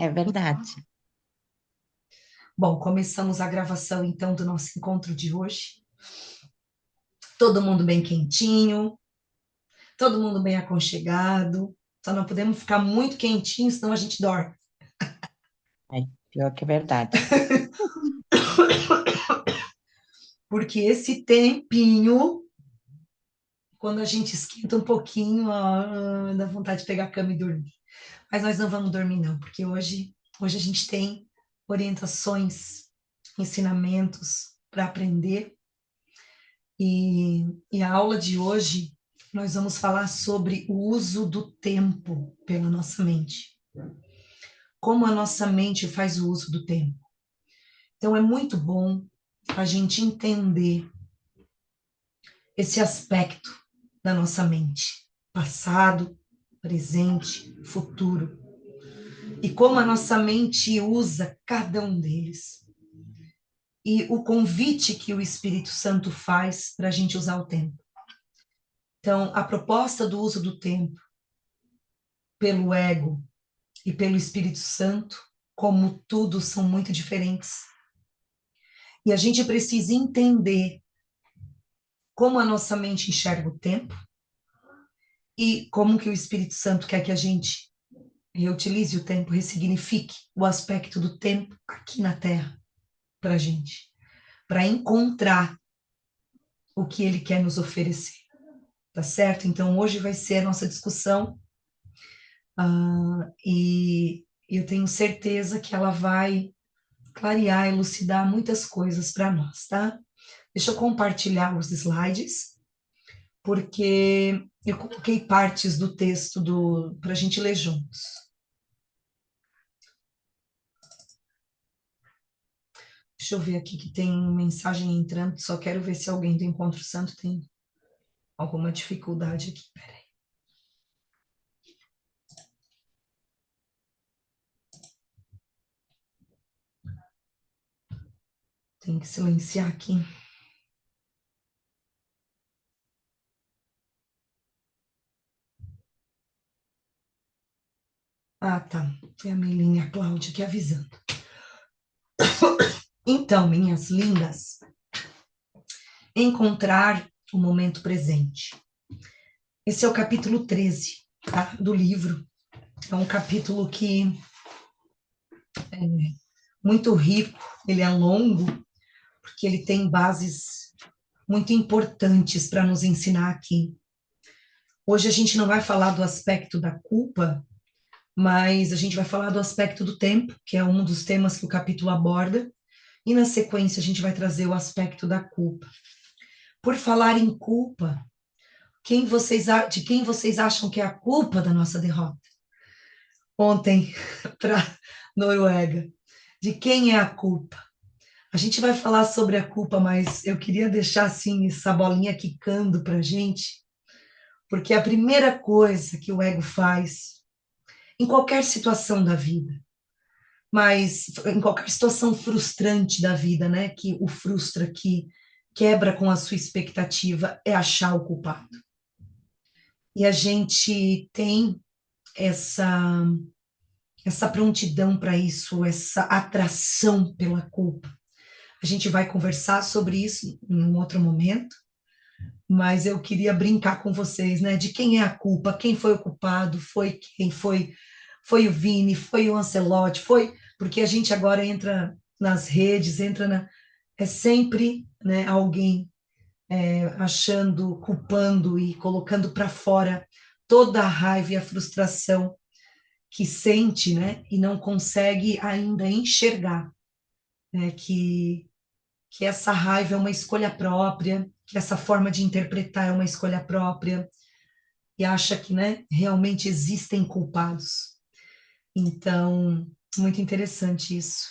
É verdade. Bom, começamos a gravação então do nosso encontro de hoje. Todo mundo bem quentinho, todo mundo bem aconchegado. Só não podemos ficar muito quentinho, senão a gente dorme. É, pior que é verdade. Porque esse tempinho, quando a gente esquenta um pouquinho, dá vontade de pegar a cama e dormir. Mas nós não vamos dormir, não, porque hoje a gente tem orientações, ensinamentos para aprender. E a aula de hoje nós vamos falar sobre o uso do tempo pela nossa mente. Como a nossa mente faz o uso do tempo. Então é muito bom a gente entender esse aspecto da nossa mente, passado, presente, futuro, e como a nossa mente usa cada um deles. E o convite que o Espírito Santo faz para a gente usar o tempo. Então, a proposta do uso do tempo pelo ego e pelo Espírito Santo, como tudo, são muito diferentes. E a gente precisa entender como a nossa mente enxerga o tempo e como que o Espírito Santo quer que a gente reutilize o tempo, ressignifique o aspecto do tempo aqui na Terra para a gente, para encontrar o que ele quer nos oferecer, tá certo? Então hoje vai ser a nossa discussão, e eu tenho certeza que ela vai clarear, elucidar muitas coisas para nós, tá? Deixa eu compartilhar os slides, porque eu coloquei partes do texto para a gente ler juntos. Deixa eu ver aqui que tem mensagem entrando, só quero ver se alguém do Encontro Santo tem alguma dificuldade aqui. Peraí. Tem que silenciar aqui. Ah, tá. Foi a Melinha Cláudia aqui avisando. Então, minhas lindas, encontrar o momento presente. Esse é o capítulo 13, tá, do livro. É um capítulo que é muito rico, ele é longo, porque ele tem bases muito importantes para nos ensinar aqui. Hoje a gente não vai falar do aspecto da culpa, mas a gente vai falar do aspecto do tempo, que é um dos temas que o capítulo aborda, e na sequência a gente vai trazer o aspecto da culpa. Por falar em culpa, de quem vocês acham que é a culpa da nossa derrota? Ontem, para Noruega. De quem é a culpa? A gente vai falar sobre a culpa, mas eu queria deixar assim essa bolinha quicando para a gente, porque é a primeira coisa que o ego faz em qualquer situação da vida, mas em qualquer situação frustrante da vida, né? Que o frustra, que quebra com a sua expectativa, é achar o culpado. E a gente tem essa essa prontidão para isso, essa atração pela culpa. A gente vai conversar sobre isso em um outro momento, mas eu queria brincar com vocês, né? De quem é a culpa, quem foi o culpado, foi quem foi, foi o Vini, foi o Ancelotti, foi porque a gente agora entra nas redes, é sempre, né, alguém achando, culpando e colocando para fora toda a raiva e a frustração que sente, né, e não consegue ainda enxergar, né, que essa raiva é uma escolha própria, que essa forma de interpretar é uma escolha própria, e acha que, né, realmente existem culpados. Então, muito interessante isso.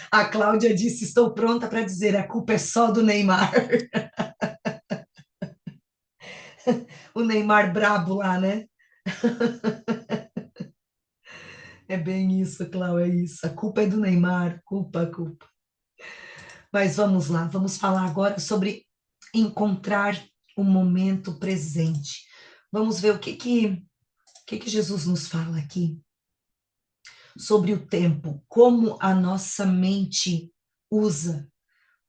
A Cláudia disse: Estou pronta para dizer, a culpa é só do Neymar. O Neymar brabo lá, né? É bem isso, Cláudia, é isso. A culpa é do Neymar, culpa, culpa. Mas vamos lá, vamos falar agora sobre encontrar o momento presente. Vamos ver o que que Jesus nos fala aqui. sobre o tempo, como a nossa mente usa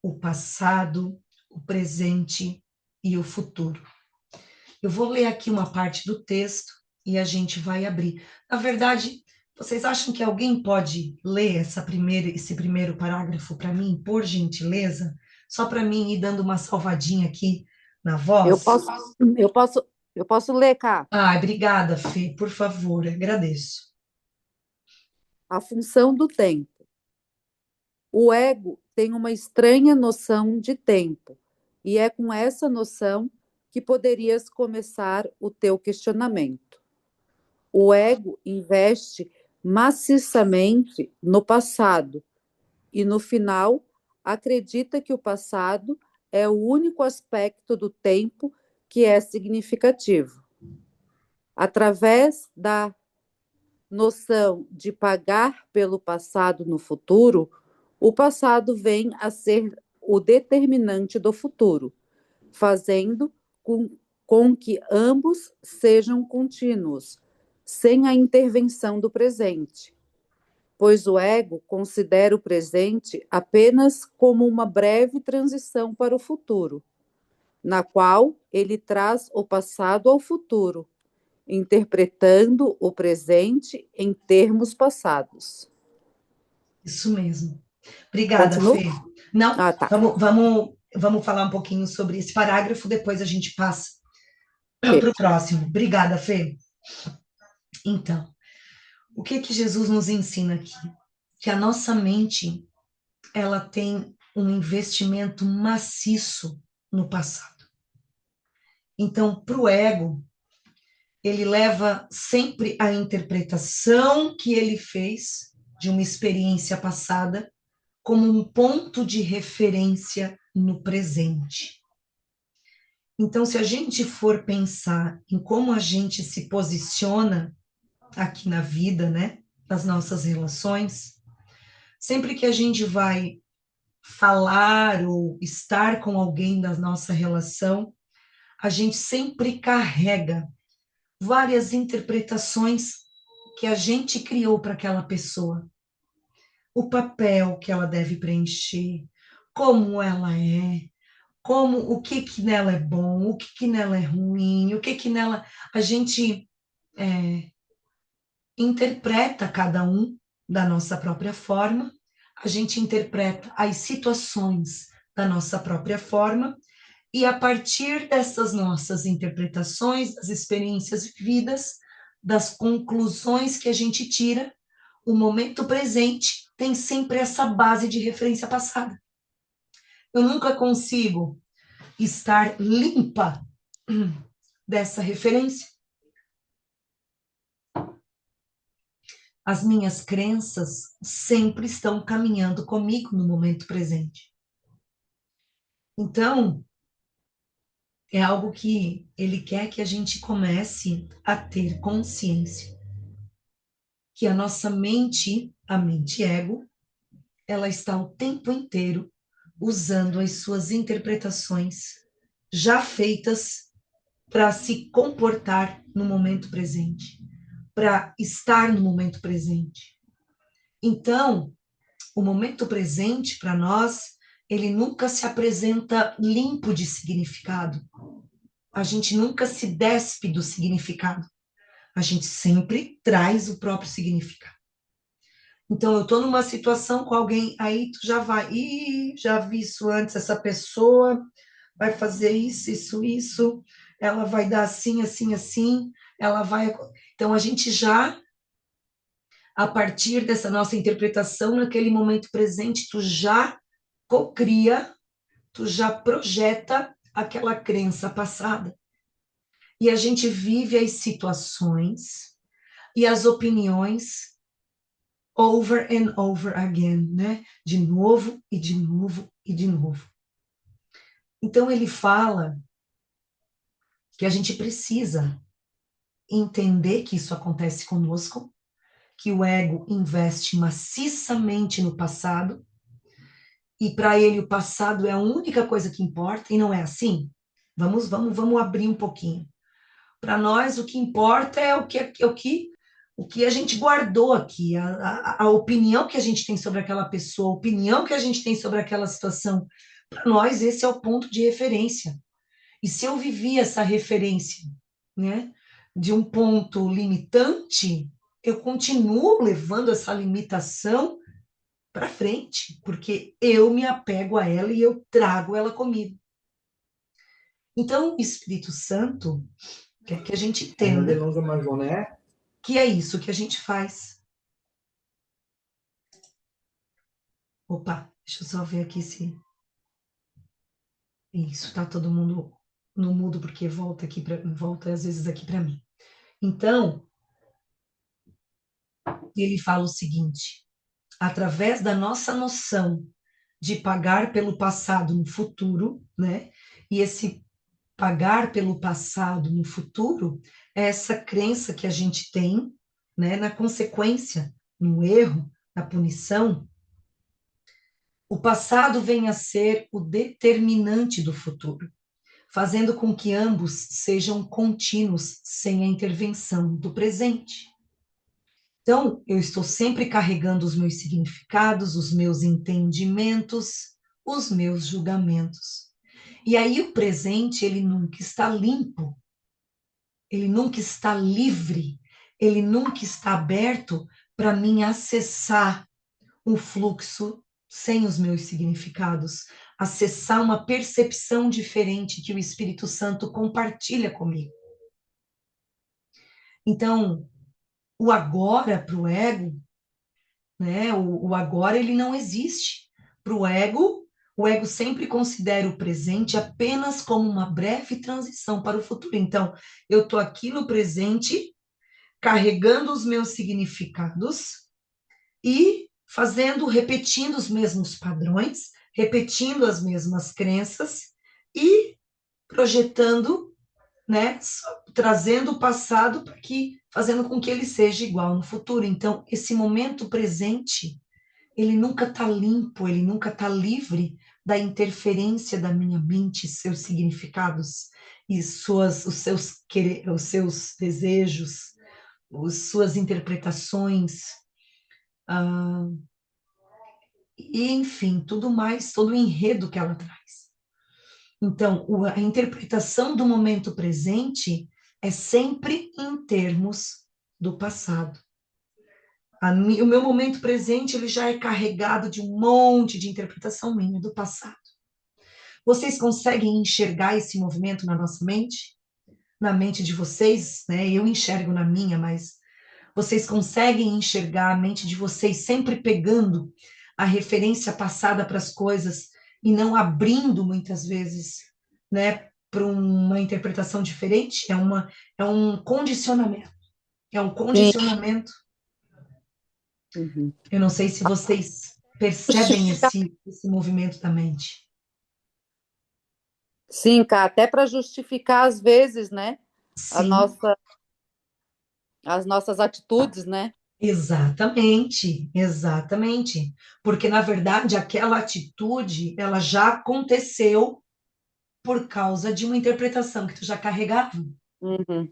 o passado, o presente e o futuro. Eu vou ler aqui uma parte do texto e a gente vai abrir. Na verdade, vocês acham que alguém pode ler esse primeiro parágrafo para mim, por gentileza? Só para mim ir dando uma salvadinha aqui na Eu voz? posso, eu posso, eu posso ler, cá. Ah, obrigada, Fê, por favor, agradeço. A função do tempo. O ego tem uma estranha noção de tempo, e é com essa noção que poderias começar o teu questionamento. O ego investe maciçamente no passado e, no final, acredita que o passado é o único aspecto do tempo que é significativo. Através da noção de pagar pelo passado no futuro, o passado vem a ser o determinante do futuro, fazendo com que ambos sejam contínuos, sem a intervenção do presente, pois o ego considera o presente apenas como uma breve transição para o futuro, na qual ele traz o passado ao futuro, interpretando o presente em termos passados. Isso mesmo. Obrigada, Continua? Fê. Não, Ah, tá. vamos falar um pouquinho sobre esse parágrafo, depois a gente passa para o próximo. Obrigada, Fê. Então, o que que Jesus nos ensina aqui? Que a nossa mente, ela tem um investimento maciço no passado. Então, para o ego, ele leva sempre a interpretação que ele fez de uma experiência passada como um ponto de referência no presente. Então, se a gente for pensar em como a gente se posiciona aqui na vida, né, nas nossas relações, sempre que a gente vai falar ou estar com alguém da nossa relação, a gente sempre carrega várias interpretações que a gente criou para aquela pessoa. O papel que ela deve preencher, como ela é, como o que que nela é bom, o que que nela é ruim, o que que nela a gente interpreta cada um da nossa própria forma, a gente interpreta as situações da nossa própria forma, e a partir dessas nossas interpretações, das experiências vividas, das conclusões que a gente tira, o momento presente tem sempre essa base de referência passada. Eu nunca consigo estar limpa dessa referência. As minhas crenças sempre estão caminhando comigo no momento presente. Então, é algo que ele quer que a gente comece a ter consciência. Que a nossa mente, a mente ego, ela está o tempo inteiro usando as suas interpretações já feitas para se comportar no momento presente, para estar no momento presente. Então, o momento presente para nós, ele nunca se apresenta limpo de significado. A gente nunca se despe do significado. A gente sempre traz o próprio significado. Então, eu estou numa situação com alguém, aí tu já vai, já vi isso antes, essa pessoa vai fazer isso, ela vai dar assim, assim, assim, ela vai. Então, a gente já, a partir dessa nossa interpretação, naquele momento presente, tu já cocria, tu já projeta aquela crença passada. E a gente vive as situações e as opiniões over and over again, né? De novo e de novo e de novo. Então ele fala que a gente precisa entender que isso acontece conosco, que o ego investe maciçamente no passado, e para ele o passado é a única coisa que importa, e não é assim? Vamos abrir um pouquinho. Para nós o que importa é o que o que a gente guardou aqui, a opinião que a gente tem sobre aquela pessoa, a opinião que a gente tem sobre aquela situação. Para nós, esse é o ponto de referência. E se eu vivi essa referência, né, de um ponto limitante, eu continuo levando essa limitação para frente, porque eu me apego a ela e eu trago ela comigo. Então, o Espírito Santo quer que a gente entenda que é isso que a gente faz. Opa, deixa eu só ver aqui se isso tá todo mundo no mudo porque volta às vezes aqui para mim. Então, ele fala o seguinte: através da nossa noção de pagar pelo passado no futuro, né? E esse pagar pelo passado no futuro é essa crença que a gente tem, né, na consequência, no erro, na punição. O passado vem a ser o determinante do futuro, fazendo com que ambos sejam contínuos sem a intervenção do presente. Então, eu estou sempre carregando os meus significados, os meus entendimentos, os meus julgamentos. E aí o presente, ele nunca está limpo, ele nunca está livre, ele nunca está aberto para mim acessar um fluxo sem os meus significados, acessar uma percepção diferente que o Espírito Santo compartilha comigo. Então, o agora para o ego, né? O agora ele não existe. Para o ego sempre considera o presente apenas como uma breve transição para o futuro. Então, eu estou aqui no presente, carregando os meus significados e repetindo os mesmos padrões, repetindo as mesmas crenças e projetando, né, trazendo o passado para que, fazendo com que ele seja igual no futuro. Então, esse momento presente, ele nunca está limpo, ele nunca está livre da interferência da minha mente, seus significados e os seus desejos, suas interpretações, e enfim, tudo mais, todo o enredo que ela traz. Então, a interpretação do momento presente é sempre em termos do passado. O meu momento presente ele já é carregado de um monte de interpretação minha do passado. Vocês conseguem enxergar esse movimento na nossa mente? Na mente de vocês, né? Eu enxergo na minha, mas vocês conseguem enxergar a mente de vocês sempre pegando a referência passada para as coisas e não abrindo muitas vezes, né, para uma interpretação diferente? É um condicionamento. É um Sim. condicionamento. Uhum. Eu não sei se vocês percebem esse movimento da mente. Sim, Cá, até para justificar, às vezes, né, Sim, as nossas atitudes, né? exatamente, exatamente. Porque, na verdade, aquela atitude, ela já aconteceu por causa de uma interpretação que tu já carregava. Uhum.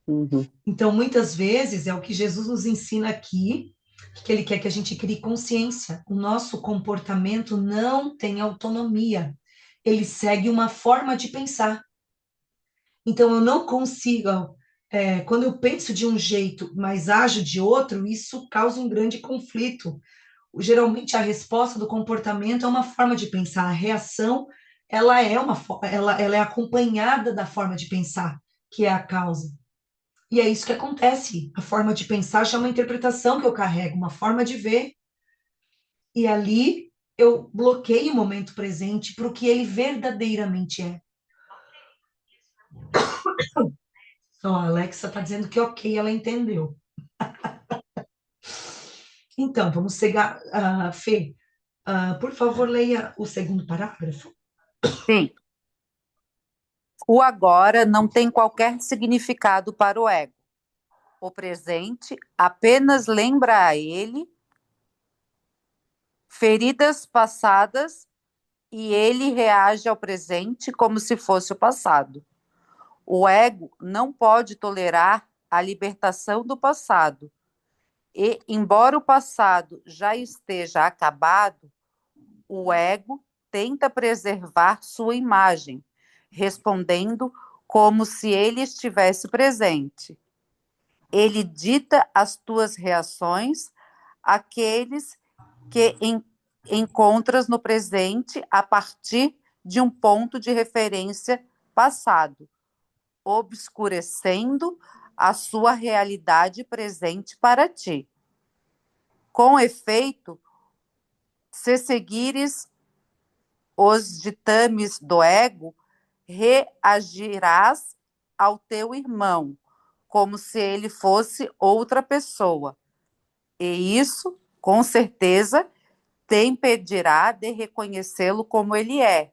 Uhum. Então, muitas vezes, é o que Jesus nos ensina aqui, que ele quer que a gente crie consciência. O nosso comportamento não tem autonomia. Ele segue uma forma de pensar. Então, eu não consigo, quando eu penso de um jeito, mas ajo de outro, isso causa um grande conflito. Geralmente, a resposta do comportamento é uma forma de pensar, a reação, ela é acompanhada da forma de pensar, que é a causa. E é isso que acontece. A forma de pensar já é uma interpretação que eu carrego, uma forma de ver. E ali eu bloqueio o momento presente para o que ele verdadeiramente é. Ó, a Alexa está dizendo que ok, ela entendeu. Então, vamos pegar, Fê, por favor, leia o segundo parágrafo. Sim. O agora não tem qualquer significado para o ego. O presente apenas lembra a ele feridas passadas e ele reage ao presente como se fosse o passado. O ego não pode tolerar a libertação do passado, E, embora o passado já esteja acabado, o ego tenta preservar sua imagem, respondendo como se ele estivesse presente. Ele dita as tuas reações àqueles que encontras no presente a partir de um ponto de referência passado, obscurecendo a sua realidade presente para ti. Com efeito, se seguires os ditames do ego, reagirás ao teu irmão, como se ele fosse outra pessoa. E isso, com certeza, te impedirá de reconhecê-lo como ele é.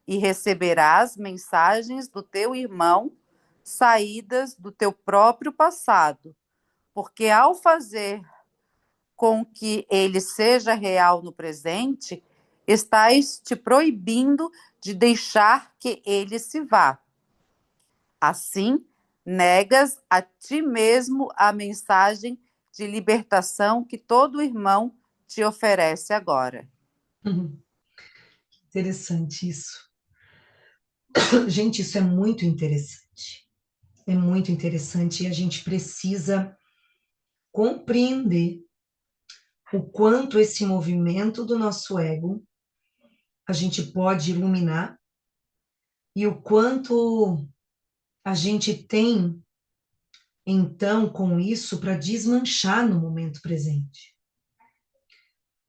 E receberás mensagens do teu irmão saídas do teu próprio passado, porque ao fazer com que ele seja real no presente, estás te proibindo de deixar que ele se vá. Assim, negas a ti mesmo a mensagem de libertação que todo irmão te oferece agora. Interessante isso. Gente, isso é muito interessante. É muito interessante e a gente precisa compreender o quanto esse movimento do nosso ego a gente pode iluminar e o quanto a gente tem, então, com isso, para desmanchar no momento presente.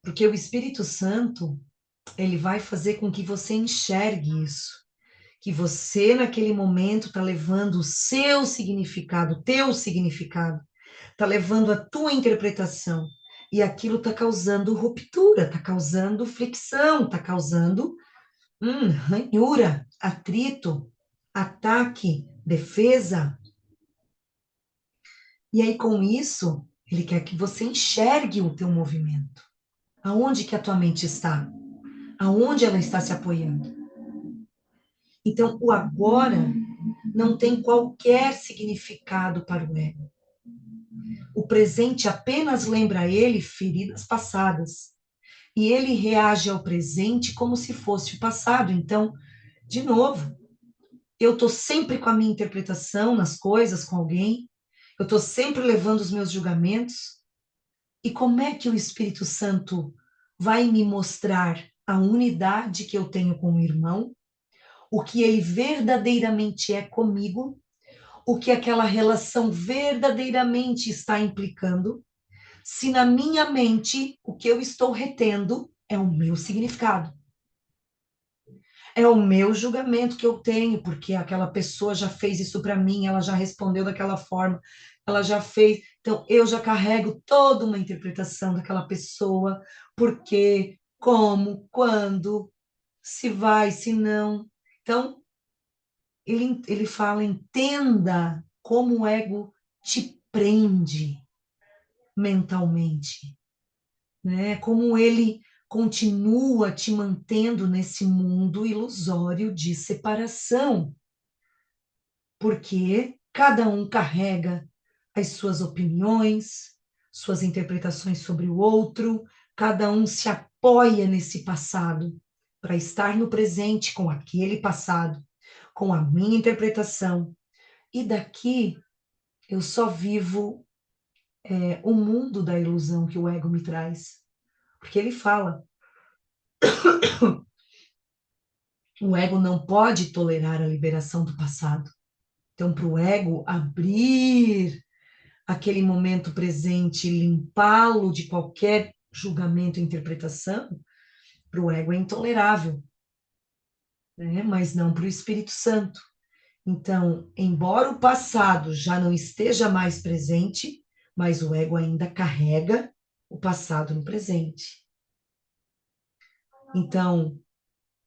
Porque o Espírito Santo, ele vai fazer com que você enxergue isso. Que você, naquele momento, está levando o seu significado, o teu significado, está levando a tua interpretação. E aquilo está causando ruptura, está causando fricção, está causando ranhura, atrito, ataque, defesa. E aí, com isso, ele quer que você enxergue o teu movimento. Aonde que a tua mente está? Aonde ela está se apoiando? Então, o agora não tem qualquer significado para o ego. O presente apenas lembra a ele feridas passadas. E ele reage ao presente como se fosse o passado. Então, de novo, eu estou sempre com a minha interpretação nas coisas, com alguém. Eu estou sempre levando os meus julgamentos. E como é que o Espírito Santo vai me mostrar a unidade que eu tenho com o irmão? O que ele verdadeiramente é comigo? O que aquela relação verdadeiramente está implicando? Se na minha mente o que eu estou retendo é o meu significado. É o meu julgamento que eu tenho, porque aquela pessoa já fez isso para mim, ela já respondeu daquela forma, ela já fez. Então, eu já carrego toda uma interpretação daquela pessoa, porque, como, quando, se vai, se não. Então, ele fala, entenda como o ego te prende mentalmente, né? Como ele continua te mantendo nesse mundo ilusório de separação, porque cada um carrega as suas opiniões, suas interpretações sobre o outro, cada um se apoia nesse passado para estar no presente com aquele passado, com a minha interpretação. E daqui eu só vivo o mundo da ilusão que o ego me traz. Porque ele fala, o ego não pode tolerar a liberação do passado. Então, para o ego abrir aquele momento presente, limpá-lo de qualquer julgamento e interpretação, para o ego é intolerável, né? Mas não para o Espírito Santo. Então, embora o passado já não esteja mais presente, mas o ego ainda carrega o passado no presente. Então,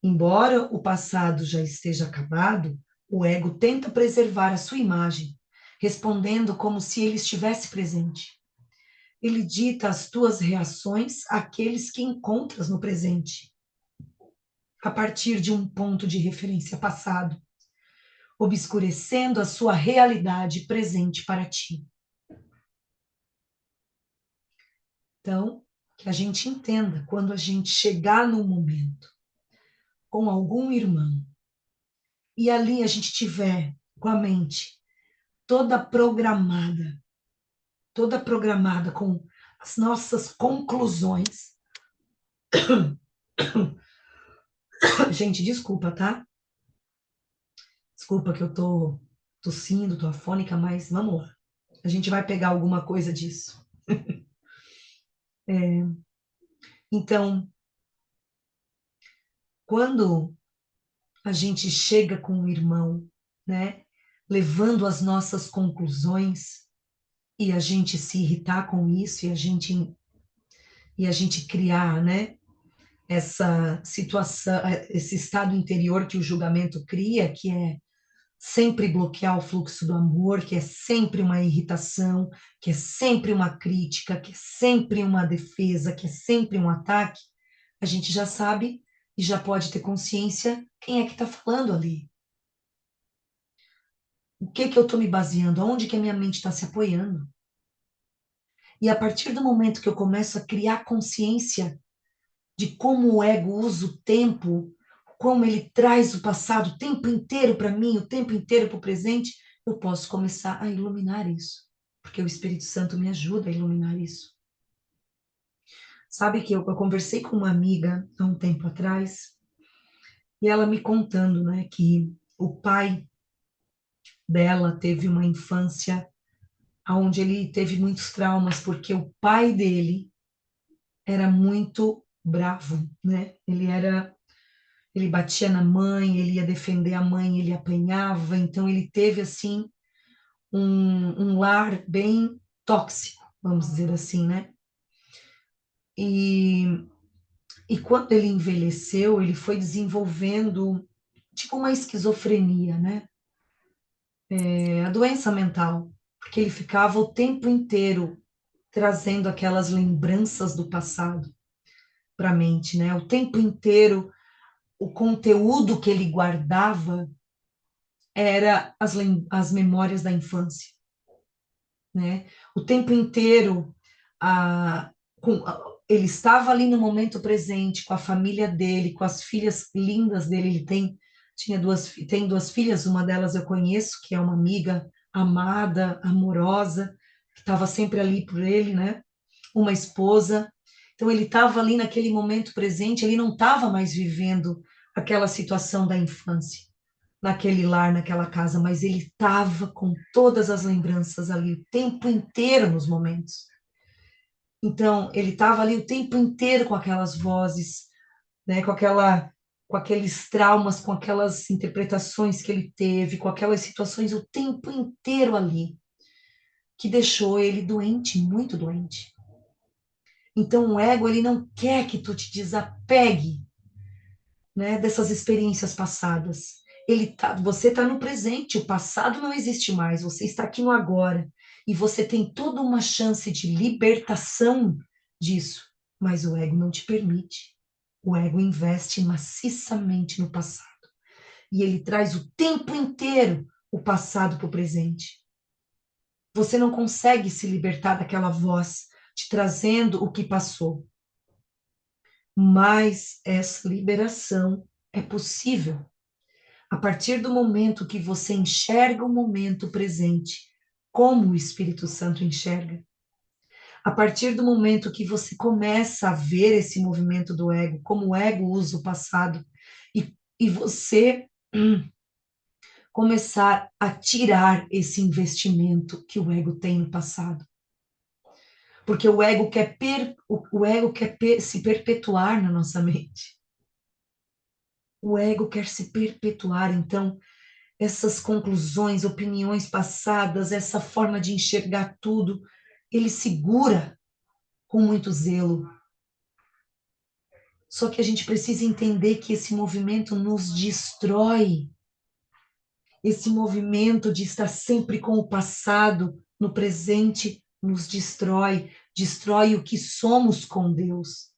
embora o passado já esteja acabado, o ego tenta preservar a sua imagem, respondendo como se ele estivesse presente. Ele dita as tuas reações àqueles que encontras no presente, a partir de um ponto de referência passado, obscurecendo a sua realidade presente para ti. Então, que a gente entenda, quando a gente chegar no momento com algum irmão, e ali a gente tiver com a mente toda programada com as nossas conclusões. Gente, desculpa, tá? Desculpa que eu tô tossindo, tô afônica, mas vamos lá. A gente vai pegar alguma coisa disso. Então, quando a gente chega com o irmão, né, levando as nossas conclusões, e a gente se irritar com isso, e a gente criar, né, essa situação, esse estado interior que o julgamento cria, que é sempre bloquear o fluxo do amor, que é sempre uma irritação, que é sempre uma crítica, que é sempre uma defesa, que é sempre um ataque, a gente já sabe e já pode ter consciência quem é que está falando ali. O que que eu estou me baseando? Aonde que a minha mente está se apoiando? E a partir do momento que eu começo a criar consciência de como o ego usa o tempo, como ele traz o passado o tempo inteiro para mim, o tempo inteiro para o presente, eu posso começar a iluminar isso, porque o Espírito Santo me ajuda a iluminar isso. Sabe que eu conversei com uma amiga há um tempo atrás, e ela me contando, né, que o pai dela teve uma infância onde ele teve muitos traumas, porque o pai dele era muito bravo, né? Ele batia na mãe, ele ia defender a mãe, ele apanhava, então ele teve assim um lar bem tóxico, vamos dizer assim, né? E, e quando ele envelheceu, ele foi desenvolvendo tipo uma esquizofrenia, né? A doença mental, porque ele ficava o tempo inteiro trazendo aquelas lembranças do passado para a mente, né? O tempo inteiro o conteúdo que ele guardava era as memórias da infância, né? O tempo inteiro ele estava ali no momento presente com a família dele, com as filhas lindas dele. Tem duas filhas, uma delas eu conheço, que é uma amiga amada, amorosa, que estava sempre ali por ele, né? Uma esposa. Então ele estava ali naquele momento presente, ele não estava mais vivendo aquela situação da infância, naquele lar, naquela casa, mas ele estava com todas as lembranças ali o tempo inteiro nos momentos. Então ele estava ali o tempo inteiro com aquelas vozes, né, com aqueles traumas, com aquelas interpretações que ele teve, com aquelas situações o tempo inteiro ali, que deixou ele doente, muito doente. Então o ego, ele não quer que tu te desapegue, né, dessas experiências passadas. Você está no presente, o passado não existe mais, você está aqui no agora. E você tem toda uma chance de libertação disso, mas o ego não te permite. O ego investe maciçamente no passado. E ele traz o tempo inteiro o passado para o presente. Você não consegue se libertar daquela voz te trazendo o que passou. Mas essa liberação é possível a partir do momento que você enxerga o momento presente, como o Espírito Santo enxerga. A partir do momento que você começa a ver esse movimento do ego, como o ego usa o passado, e você começar a tirar esse investimento que o ego tem no passado. Porque o ego quer se perpetuar na nossa mente. O ego quer se perpetuar, então essas conclusões, opiniões passadas, essa forma de enxergar tudo, ele segura com muito zelo. Só que a gente precisa entender que esse movimento nos destrói. Esse movimento de estar sempre com o passado no presente nos destrói, destrói o que somos com Deus,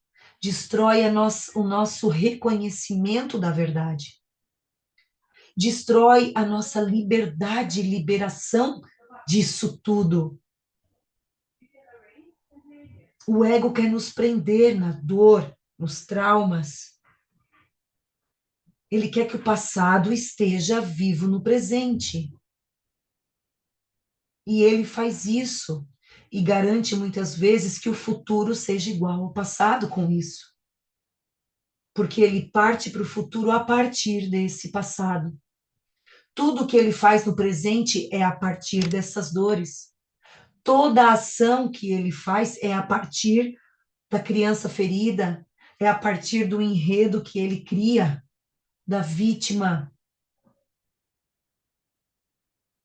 destrói o nosso reconhecimento da verdade, destrói a nossa liberdade, liberação disso tudo. O ego quer nos prender na dor, nos traumas. Ele quer que o passado esteja vivo no presente. E ele faz isso e garante muitas vezes que o futuro seja igual ao passado com isso. Porque ele parte para o futuro a partir desse passado. Tudo que ele faz no presente é a partir dessas dores. Toda a ação que ele faz é a partir da criança ferida, é a partir do enredo que ele cria, da vítima,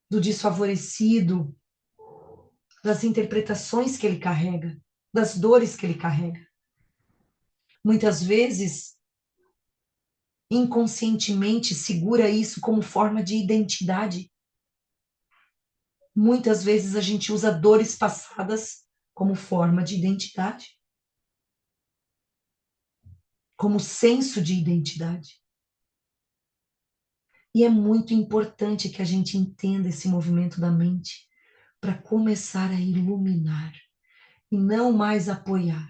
do desfavorecido, das interpretações que ele carrega, das dores que ele carrega. Muitas vezes, inconscientemente, segura isso como forma de identidade. Muitas vezes a gente usa dores passadas como forma de identidade, como senso de identidade. E é muito importante que a gente entenda esse movimento da mente para começar a iluminar e não mais apoiar.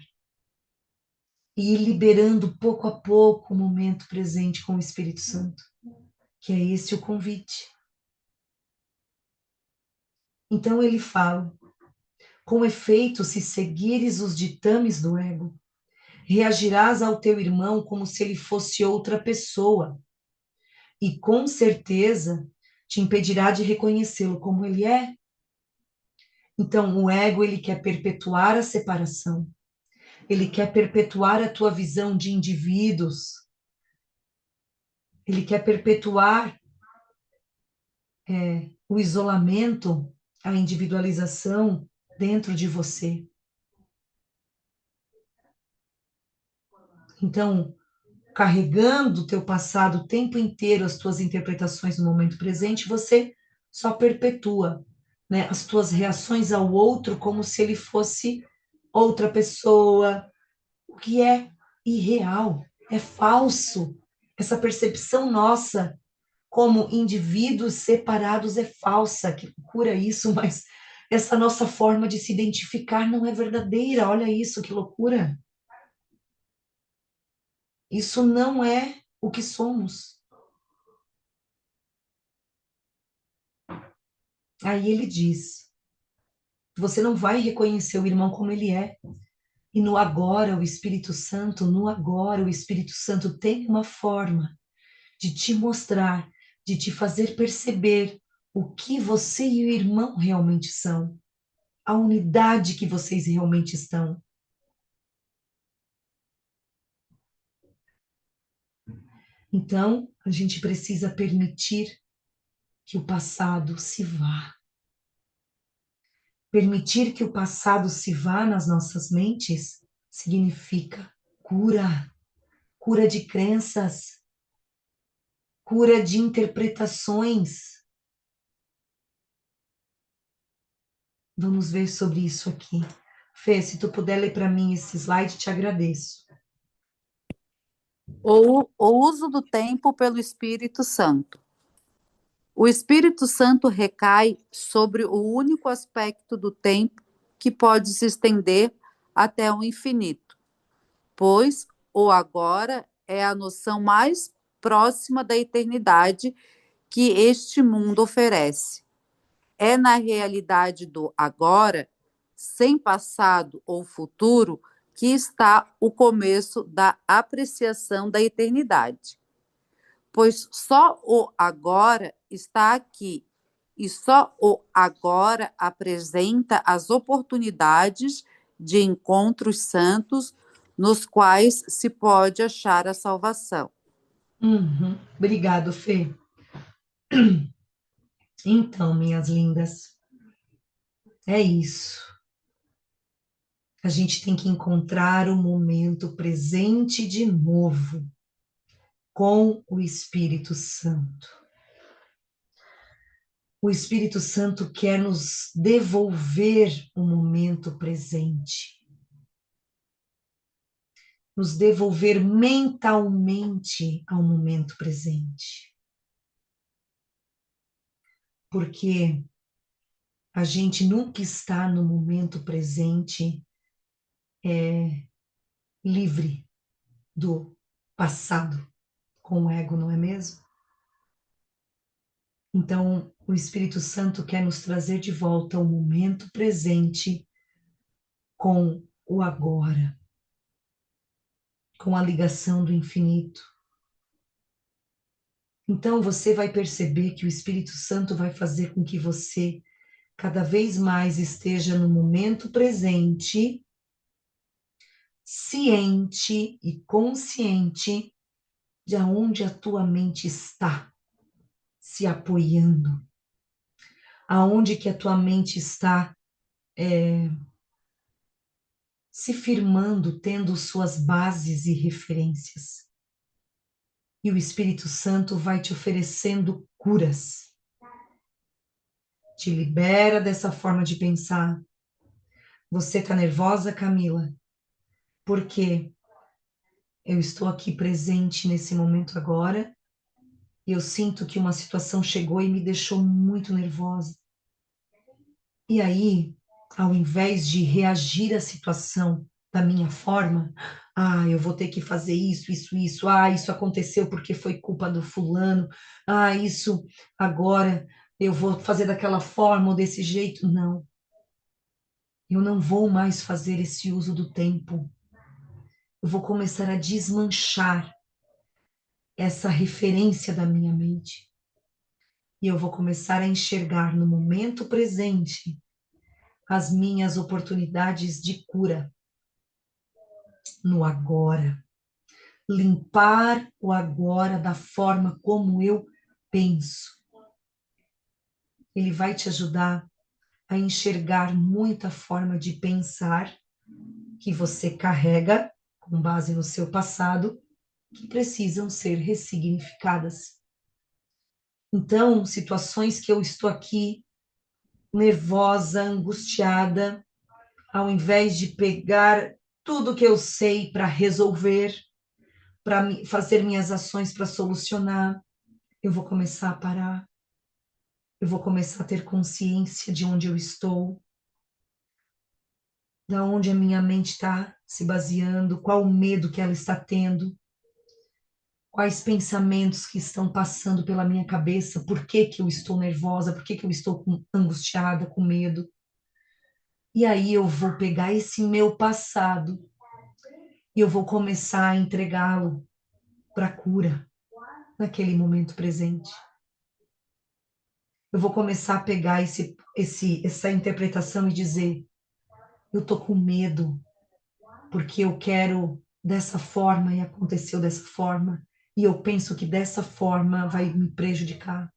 E ir liberando pouco a pouco o momento presente com o Espírito Santo, que é esse o convite. Então ele fala: com efeito, se seguires os ditames do ego, reagirás ao teu irmão como se ele fosse outra pessoa, e com certeza te impedirá de reconhecê-lo como ele é. Então, o ego, ele quer perpetuar a separação, ele quer perpetuar a tua visão de indivíduos, ele quer perpetuar o isolamento, a individualização dentro de você. Então, carregando o teu passado o tempo inteiro, as tuas interpretações no momento presente, você só perpetua, né, as tuas reações ao outro como se ele fosse outra pessoa, o que é irreal, é falso. Essa percepção nossa como indivíduos separados é falsa. Que loucura isso, mas essa nossa forma de se identificar não é verdadeira. Olha isso, que loucura. Isso não é o que somos. Aí ele diz: você não vai reconhecer o irmão como ele é. E no agora, o Espírito Santo tem uma forma de te mostrar, de te fazer perceber o que você e o irmão realmente são, a unidade que vocês realmente estão. Então, a gente precisa permitir que o passado se vá. Permitir que o passado se vá nas nossas mentes significa cura, cura de crenças, cura de interpretações. Vamos ver sobre isso aqui. Fê, se tu puder ler para mim esse slide, te agradeço. O uso do tempo pelo Espírito Santo. O Espírito Santo recai sobre o único aspecto do tempo que pode se estender até o infinito, pois o agora é a noção mais próxima da eternidade que este mundo oferece. É na realidade do agora, sem passado ou futuro, que está o começo da apreciação da eternidade. Pois só o agora está aqui, e só o agora apresenta as oportunidades de encontros santos nos quais se pode achar a salvação. Obrigado, Fê. Então, minhas lindas, é isso. A gente tem que encontrar o momento presente de novo com o Espírito Santo. O Espírito Santo quer nos devolver o momento presente, nos devolver mentalmente ao momento presente. Porque a gente nunca está no momento presente livre do passado com o ego, não é mesmo? Então, o Espírito Santo quer nos trazer de volta ao momento presente com o agora, com a ligação do infinito. Então, você vai perceber que o Espírito Santo vai fazer com que você cada vez mais esteja no momento presente, ciente e consciente de aonde a tua mente está se apoiando, aonde que a tua mente está se firmando, tendo suas bases e referências. E o Espírito Santo vai te oferecendo curas. Te libera dessa forma de pensar. Você está nervosa, Camila? Porque eu estou aqui presente nesse momento agora e eu sinto que uma situação chegou e me deixou muito nervosa. E aí, ao invés de reagir à situação da minha forma, eu vou ter que fazer isso, isso, isso aconteceu porque foi culpa do fulano, isso agora eu vou fazer daquela forma ou desse jeito. Não. Eu não vou mais fazer esse uso do tempo. Eu vou começar a desmanchar essa referência da minha mente. E eu vou começar a enxergar no momento presente as minhas oportunidades de cura no agora. Limpar o agora da forma como eu penso. Ele vai te ajudar a enxergar muita forma de pensar que você carrega com base no seu passado, que precisam ser ressignificadas. Então, situações que eu estou aqui nervosa, angustiada, ao invés de pegar tudo que eu sei para resolver, para fazer minhas ações para solucionar, eu vou começar a parar. Eu vou começar a ter consciência de onde eu estou, da onde a minha mente está se baseando, qual o medo que ela está tendo, quais pensamentos que estão passando pela minha cabeça, por que que eu estou nervosa, por que que eu estou angustiada, com medo. E aí eu vou pegar esse meu passado e eu vou começar a entregá-lo para a cura naquele momento presente. Eu vou começar a pegar essa interpretação e dizer: eu tô com medo porque eu quero dessa forma e aconteceu dessa forma, e eu penso que dessa forma vai me prejudicar.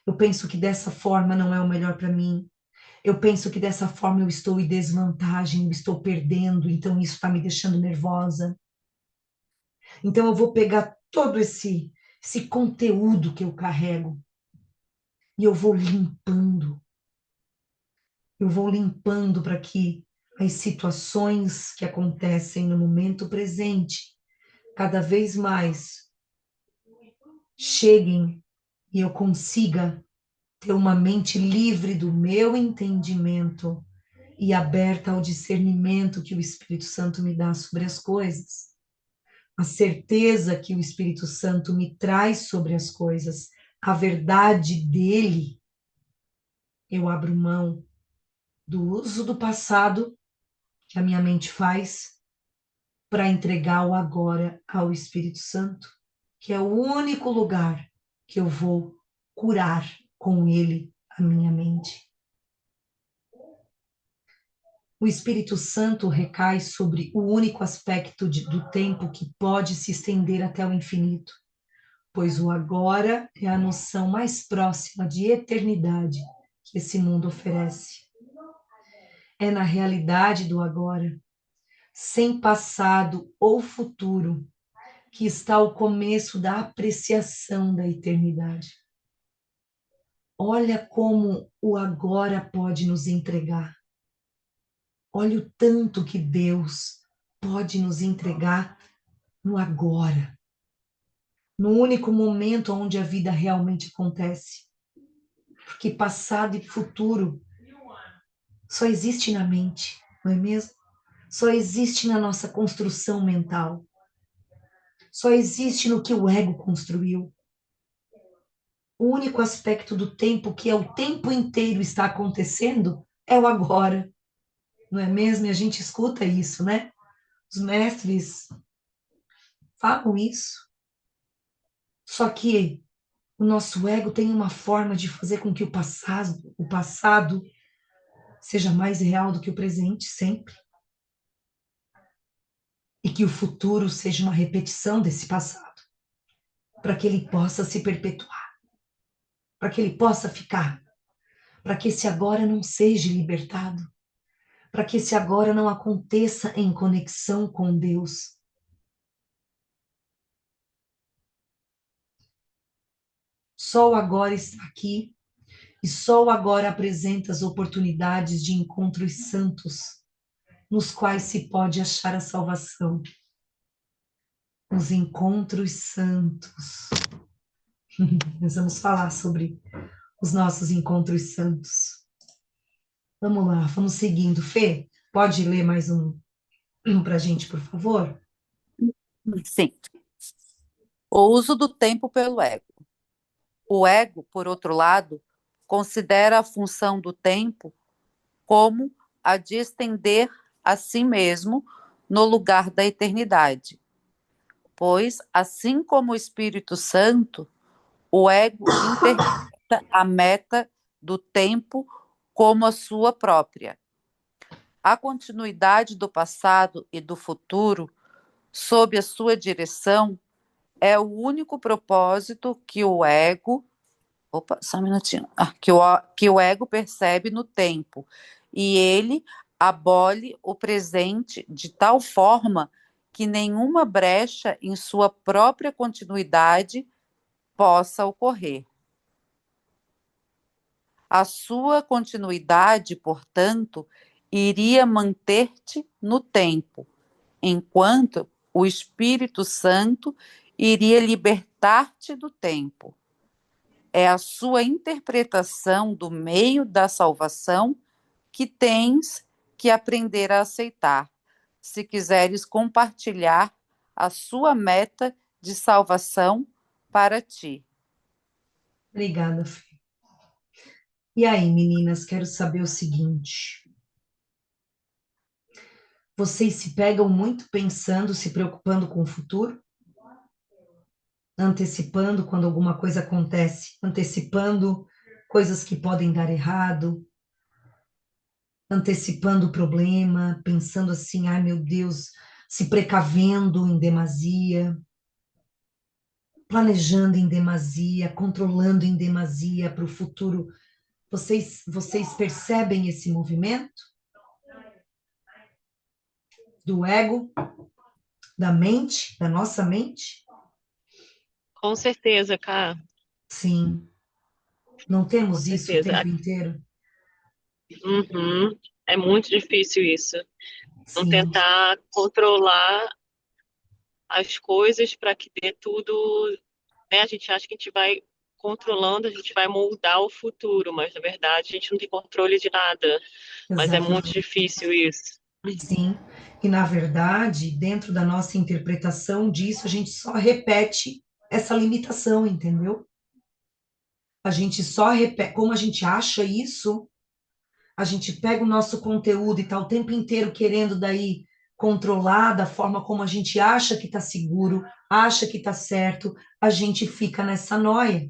Eu penso que dessa forma não é o melhor para mim. Eu penso que dessa forma eu estou em desvantagem, eu estou perdendo, então isso está me deixando nervosa. Então eu vou pegar todo esse conteúdo que eu carrego e eu vou limpando. Eu vou limpando para que as situações que acontecem no momento presente cada vez mais cheguem e eu consiga ter uma mente livre do meu entendimento e aberta ao discernimento que o Espírito Santo me dá sobre as coisas. A certeza que o Espírito Santo me traz sobre as coisas, a verdade dele, eu abro mão do uso do passado que a minha mente faz para entregar o agora ao Espírito Santo, que é o único lugar que eu vou curar com ele a minha mente. O Espírito Santo recai sobre o único aspecto do tempo que pode se estender até o infinito, pois o agora é a noção mais próxima de eternidade que esse mundo oferece. É na realidade do agora, sem passado ou futuro, que está o começo da apreciação da eternidade. Olha como o agora pode nos entregar. Olha o tanto que Deus pode nos entregar no agora, no único momento onde a vida realmente acontece. Porque passado e futuro só existe na mente, não é mesmo? só existe na nossa construção mental, só existe no que o ego construiu. O único aspecto do tempo que é o tempo inteiro está acontecendo é o agora, não é mesmo? E a gente escuta isso, né? Os mestres falam isso. Só que o nosso ego tem uma forma de fazer com que o passado seja mais real do que o presente sempre, e que o futuro seja uma repetição desse passado, para que ele possa se perpetuar, para que ele possa ficar, para que esse agora não seja libertado, para que esse agora não aconteça em conexão com Deus. Só o agora está aqui e só o agora apresenta as oportunidades de encontros santos, nos quais se pode achar a salvação. Os encontros santos. Nós vamos falar sobre os nossos encontros santos. Vamos lá, vamos seguindo. Fê, pode ler mais um para a gente, por favor? Sim. O uso do tempo pelo ego. O ego, por outro lado, considera a função do tempo como a de estender a si mesmo no lugar da eternidade, pois, assim como o Espírito Santo, o ego interpreta a meta do tempo como a sua própria. A continuidade do passado e do futuro, sob a sua direção, é o único propósito que o ego. Opa, só um minutinho. Que o ego percebe no tempo. E ele abole o presente de tal forma que nenhuma brecha em sua própria continuidade possa ocorrer. A sua continuidade, portanto, iria manter-te no tempo, enquanto o Espírito Santo iria libertar-te do tempo. É a sua interpretação do meio da salvação que tens que aprender a aceitar, se quiseres compartilhar a sua meta de salvação para ti. Obrigada, Fê. E aí, meninas, quero saber o seguinte. Vocês se pegam muito pensando, se preocupando com o futuro? Antecipando quando alguma coisa acontece? Antecipando coisas que podem dar errado? Antecipando o problema? Pensando assim, ai meu Deus, se precavendo em demasia? Planejando em demasia, controlando em demasia para o futuro? Vocês percebem esse movimento do ego, da mente, da nossa mente? Com certeza, cara. Sim. Não Com temos isso o certeza. tempo inteiro? Uhum. É muito difícil isso. Não Sim, tentar controlar as coisas para que dê tudo, né? A gente acha que a gente vai controlando, a gente vai moldar o futuro, mas na verdade a gente não tem controle de nada. Mas é muito exatamente. difícil isso. Sim. E, na verdade, dentro da nossa interpretação disso, a gente só repete essa limitação, entendeu? A gente só repete, como a gente acha isso, a gente pega o nosso conteúdo e tá o tempo inteiro querendo daí controlar da forma como a gente acha que tá seguro, acha que tá certo, a gente fica nessa noia,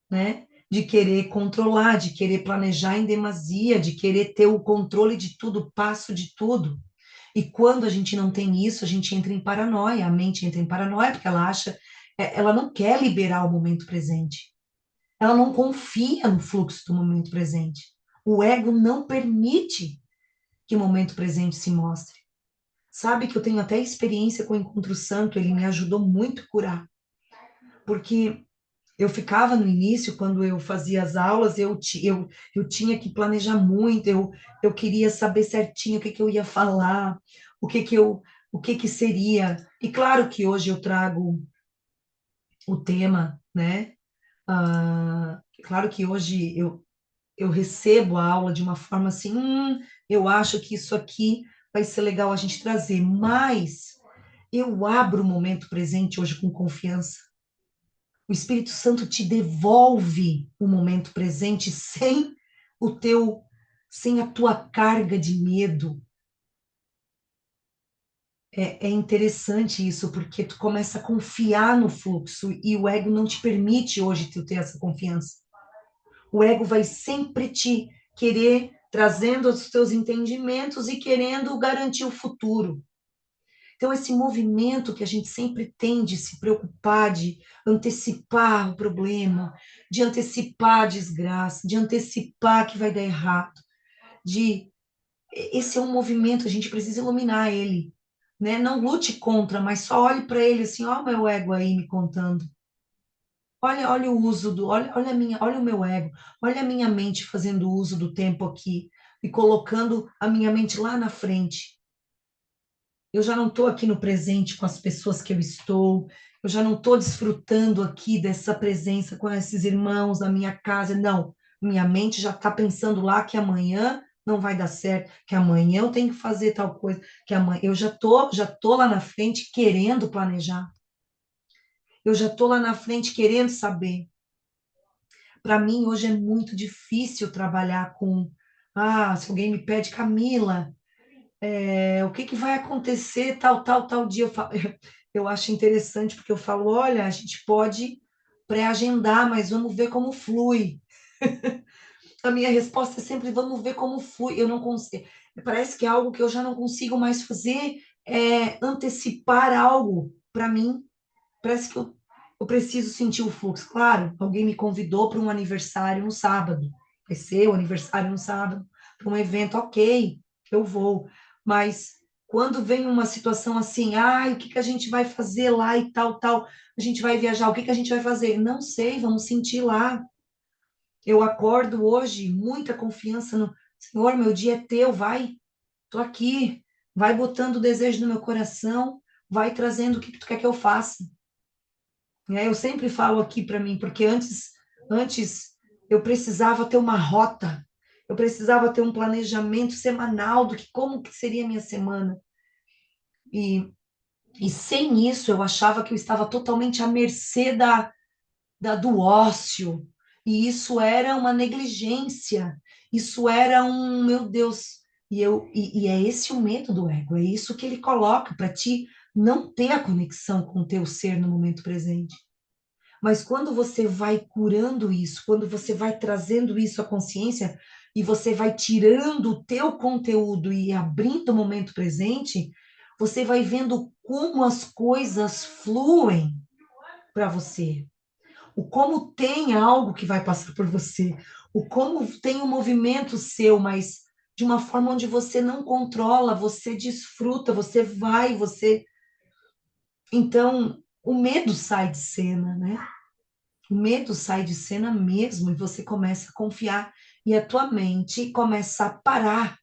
né? De querer controlar, de querer planejar em demasia, de querer ter o controle de tudo, passo de tudo. E quando a gente não tem isso, a gente entra em paranoia, a mente entra em paranoia, porque ela acha, ela não quer liberar o momento presente. Ela não confia no fluxo do momento presente. O ego não permite que o momento presente se mostre. Sabe que eu tenho até experiência com o Encontro Santo, ele me ajudou muito a curar. Porque eu ficava no início, quando eu fazia as aulas, eu tinha que planejar muito, eu queria saber certinho o que eu ia falar, o que seria. E claro que hoje eu trago o tema, né? Claro que hoje eu recebo a aula de uma forma assim, eu acho que isso aqui vai ser legal a gente trazer, mas eu abro o momento presente hoje com confiança. O Espírito Santo te devolve o momento presente o teu, sem a tua carga de medo. É interessante isso, porque tu começa a confiar no fluxo e o ego não te permite hoje tu ter essa confiança. O ego vai sempre te querer trazendo os teus entendimentos e querendo garantir o futuro. Então, esse movimento que a gente sempre tem de se preocupar, de antecipar o problema, de antecipar a desgraça, de antecipar que vai dar errado, esse é um movimento, a gente precisa iluminar ele, né? Não lute contra, mas só olhe para ele assim, ó, o meu ego aí me contando. Olha o uso olha o meu ego, olha a minha mente fazendo uso do tempo aqui e colocando a minha mente lá na frente. Eu já não estou aqui no presente com as pessoas que eu estou, eu já não estou desfrutando aqui dessa presença com esses irmãos na minha casa, não. Minha mente já está pensando lá que amanhã não vai dar certo, que amanhã eu tenho que fazer tal coisa, que amanhã eu já tô lá na frente querendo planejar. Eu já estou lá na frente querendo saber. Para mim hoje é muito difícil trabalhar com, se alguém me pede, Camila, o que que vai acontecer tal dia. Eu acho interessante porque eu falo, olha, a gente pode pré-agendar, mas vamos ver como flui. A minha resposta é sempre, vamos ver como flui. Eu não consigo, parece que é algo que eu já não consigo mais fazer, antecipar algo para mim. Parece que eu preciso sentir o fluxo. Claro, alguém me convidou para um aniversário no sábado. Vai ser o aniversário no sábado, para um evento, ok, eu vou. Mas quando vem uma situação assim, o que que a gente vai fazer lá e tal, a gente vai viajar, o que que a gente vai fazer? Não sei, vamos sentir lá. Eu acordo hoje, muita confiança no Senhor, meu dia é teu, vai, tô aqui, vai botando o desejo no meu coração, vai trazendo o que que tu quer que eu faça. Eu sempre falo aqui para mim, porque antes eu precisava ter uma rota, eu precisava ter um planejamento semanal do que como que seria a minha semana. E, e sem isso eu achava que eu estava totalmente à mercê do ócio. E isso era uma negligência. Isso era meu Deus. E é esse o medo do ego, é isso que ele coloca para ti não ter a conexão com o teu ser no momento presente. Mas quando você vai curando isso, quando você vai trazendo isso à consciência e você vai tirando o teu conteúdo e abrindo o momento presente, você vai vendo como as coisas fluem para você. O como tem algo que vai passar por você, o como tem um movimento seu, mas de uma forma onde você não controla, você desfruta, você vai, você. Então, o medo sai de cena, né? O medo sai de cena mesmo e você começa a confiar e a tua mente começa a parar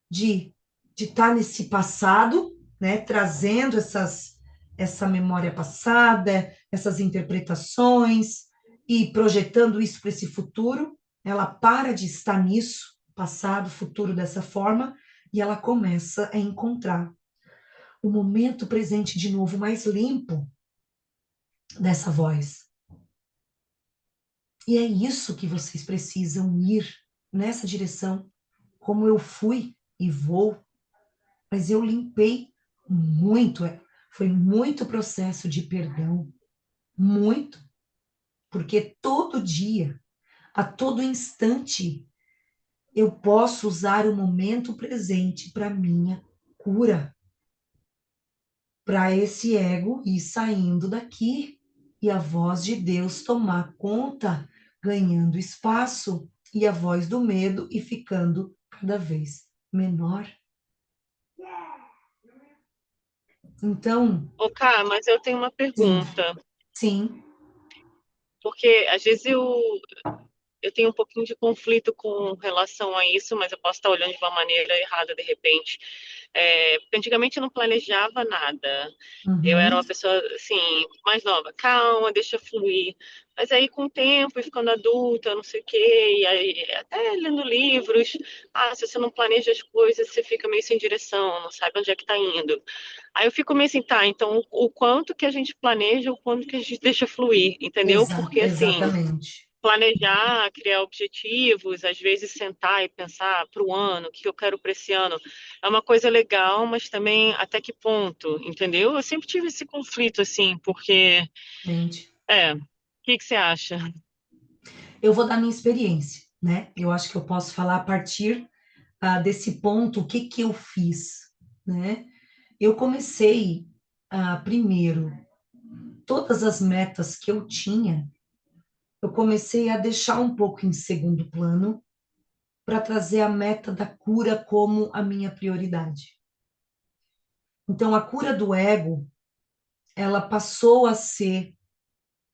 de estar nesse passado, né, trazendo essa memória passada, essas interpretações e projetando isso para esse futuro. Ela para de estar nisso, passado, futuro dessa forma, e ela começa a encontrar o momento presente de novo mais limpo dessa voz. E é isso que vocês precisam ir nessa direção, como eu fui e vou, mas eu limpei muito, foi muito processo de perdão, muito, porque todo dia, a todo instante, eu posso usar o momento presente para minha cura, para esse ego ir saindo daqui e a voz de Deus tomar conta, ganhando espaço, e a voz do medo e ficando cada vez menor. Então, Cá, mas eu tenho uma sim, pergunta, sim, porque às vezes eu tenho um pouquinho de conflito com relação a isso, mas eu posso estar olhando de uma maneira errada de repente. Porque antigamente eu não planejava nada. Eu era Uhum. uma pessoa, assim, mais nova, calma, deixa fluir. Mas aí, com o tempo, e ficando adulta, não sei o quê, e aí, até lendo livros, se você não planeja as coisas, você fica meio sem direção, não sabe onde é que tá indo. Aí eu fico meio assim, tá, então o quanto que a gente planeja, o quanto que a gente deixa fluir, entendeu? Porque, assim, Exatamente. planejar, criar objetivos, às vezes sentar e pensar para o ano, o que eu quero para esse ano, é uma coisa legal, mas também até que ponto, entendeu? Eu sempre tive esse conflito, assim, porque, Gente, o que que você acha? eu vou dar minha experiência, né? Eu acho que eu posso falar a partir desse ponto, o que que eu fiz, né? Eu comecei, primeiro, todas as metas que eu tinha, eu comecei a deixar um pouco em segundo plano para trazer a meta da cura como a minha prioridade. Então, a cura do ego, ela passou a ser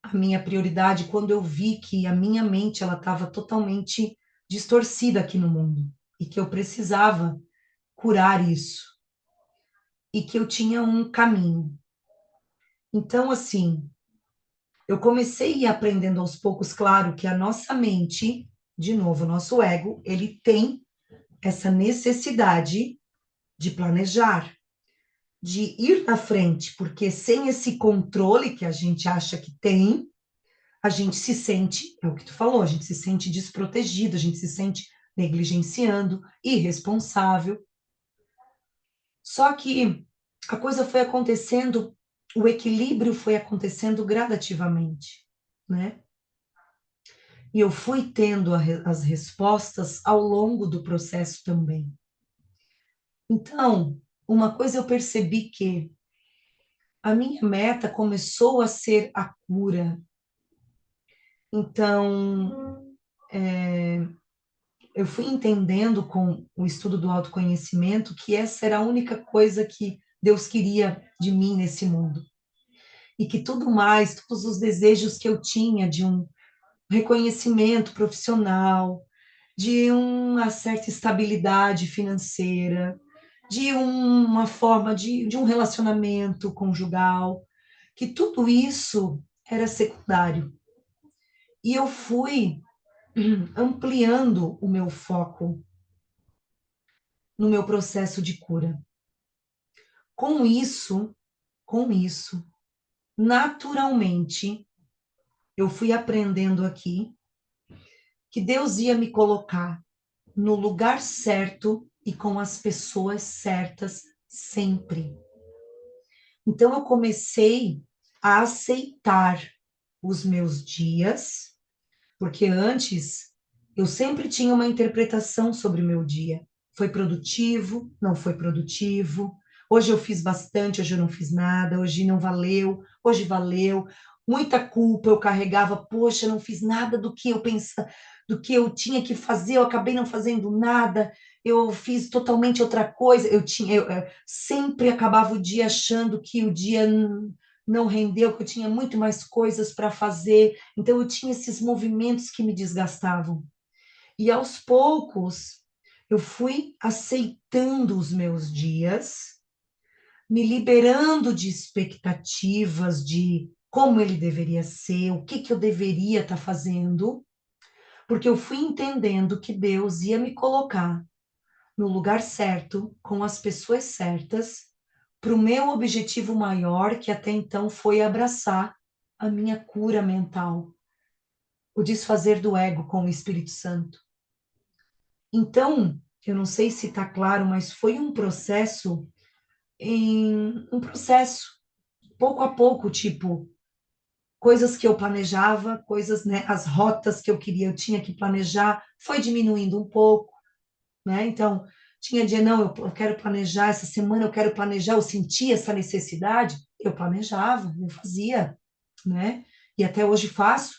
a minha prioridade quando eu vi que a minha mente ela estava totalmente distorcida aqui no mundo e que eu precisava curar isso e que eu tinha um caminho. Então, assim, eu comecei a ir aprendendo aos poucos, claro, que a nossa mente, de novo, o nosso ego, ele tem essa necessidade de planejar, de ir na frente, porque sem esse controle que a gente acha que tem, a gente se sente, é o que tu falou, a gente se sente desprotegido, a gente se sente negligenciando, irresponsável. Só que a coisa foi acontecendo, o equilíbrio foi acontecendo gradativamente, né? E eu fui tendo as respostas ao longo do processo também. Então, uma coisa eu percebi que a minha meta começou a ser a cura. Então, eu fui entendendo com o estudo do autoconhecimento que essa era a única coisa que Deus queria de mim nesse mundo. E que tudo mais, todos os desejos que eu tinha de um reconhecimento profissional, de uma certa estabilidade financeira, de uma forma de um relacionamento conjugal, que tudo isso era secundário. E eu fui ampliando o meu foco no meu processo de cura. Com isso, com isso, naturalmente, eu fui aprendendo aqui que Deus ia me colocar no lugar certo e com as pessoas certas sempre. Então eu comecei a aceitar os meus dias, porque antes eu sempre tinha uma interpretação sobre o meu dia. Foi produtivo? Não foi produtivo? Hoje eu fiz bastante, hoje eu não fiz nada, hoje não valeu, hoje valeu. Muita culpa eu carregava, poxa, eu não fiz nada do que eu pensava, do que eu tinha que fazer, eu acabei não fazendo nada, eu fiz totalmente outra coisa. Eu sempre acabava o dia achando que o dia não rendeu, que eu tinha muito mais coisas para fazer. Então, eu tinha esses movimentos que me desgastavam. E aos poucos, eu fui aceitando os meus dias, me liberando de expectativas de como ele deveria ser, o que que eu deveria estar fazendo, porque eu fui entendendo que Deus ia me colocar no lugar certo, com as pessoas certas, para o meu objetivo maior, que até então foi abraçar a minha cura mental, o desfazer do ego com o Espírito Santo. Então, eu não sei se está claro, mas foi um processo, pouco a pouco, tipo, coisas que eu planejava, coisas, né, as rotas que eu queria, eu tinha que planejar, foi diminuindo um pouco, né? Então, tinha dia, não, eu quero planejar, essa semana eu quero planejar, eu sentia essa necessidade, eu planejava, eu fazia, né? E até hoje faço,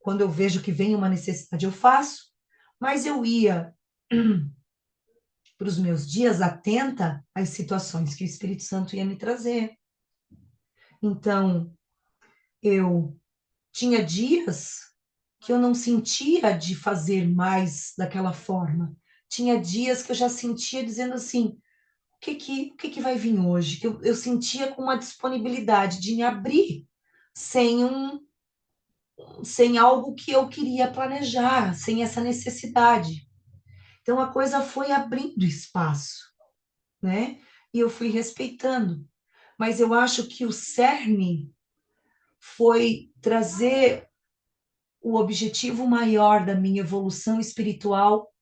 quando eu vejo que vem uma necessidade, eu faço, mas eu ia para os meus dias atenta às situações que o Espírito Santo ia me trazer. Então, eu tinha dias que eu não sentia de fazer mais daquela forma. Tinha dias que eu já sentia dizendo assim, o que vai vir hoje? Que eu sentia com uma disponibilidade de me abrir sem sem algo que eu queria planejar, sem essa necessidade. Então a coisa foi abrindo espaço, né? E eu fui respeitando. Mas eu acho que o cerne foi trazer o objetivo maior da minha evolução espiritual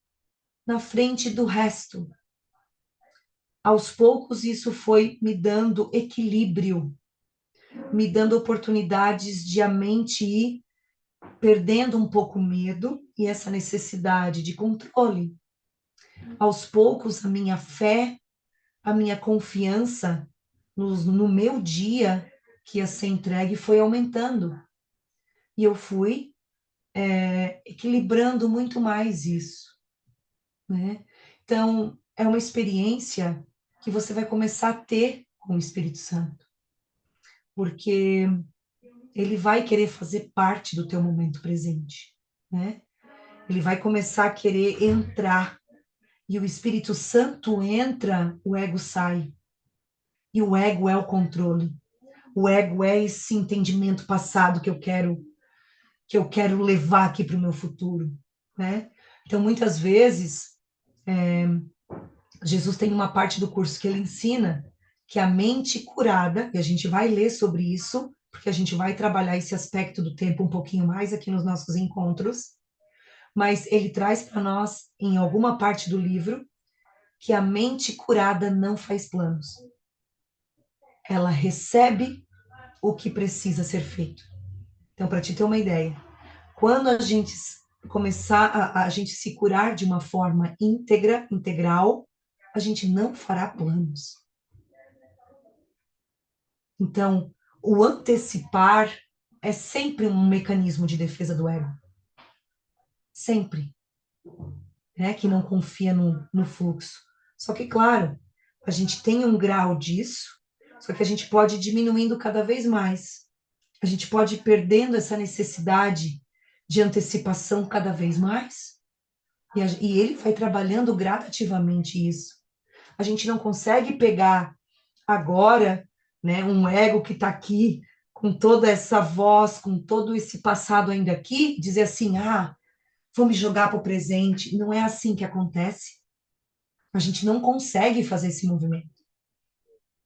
na frente do resto. Aos poucos, isso foi me dando equilíbrio, me dando oportunidades de a mente ir perdendo um pouco o medo e essa necessidade de controle. Aos poucos, a minha fé, a minha confiança no meu dia que ia ser entregue foi aumentando. E eu fui equilibrando muito mais isso, né? Então, é uma experiência que você vai começar a ter com o Espírito Santo, porque ele vai querer fazer parte do teu momento presente, né? Ele vai começar a querer entrar, e o Espírito Santo entra, o ego sai. E o ego é o controle. O ego é esse entendimento passado que eu quero levar aqui para o meu futuro, né? Então, muitas vezes, Jesus tem uma parte do curso que ele ensina que a mente curada, e a gente vai ler sobre isso, porque a gente vai trabalhar esse aspecto do tempo um pouquinho mais aqui nos nossos encontros, mas ele traz para nós, em alguma parte do livro, que a mente curada não faz planos. Ela recebe o que precisa ser feito. Então, para te ter uma ideia, quando a gente começar a gente se curar de uma forma íntegra, integral, a gente não fará planos. Então, o antecipar é sempre um mecanismo de defesa do ego. Sempre. Né? Que não confia no fluxo. Só que, claro, a gente tem um grau disso, só que a gente pode ir diminuindo cada vez mais. A gente pode ir perdendo essa necessidade de antecipação cada vez mais. E ele vai trabalhando gradativamente isso. A gente não consegue pegar agora, né, um ego que está aqui, com toda essa voz, com todo esse passado ainda aqui, dizer assim, vou me jogar para o presente. Não é assim que acontece. A gente não consegue fazer esse movimento.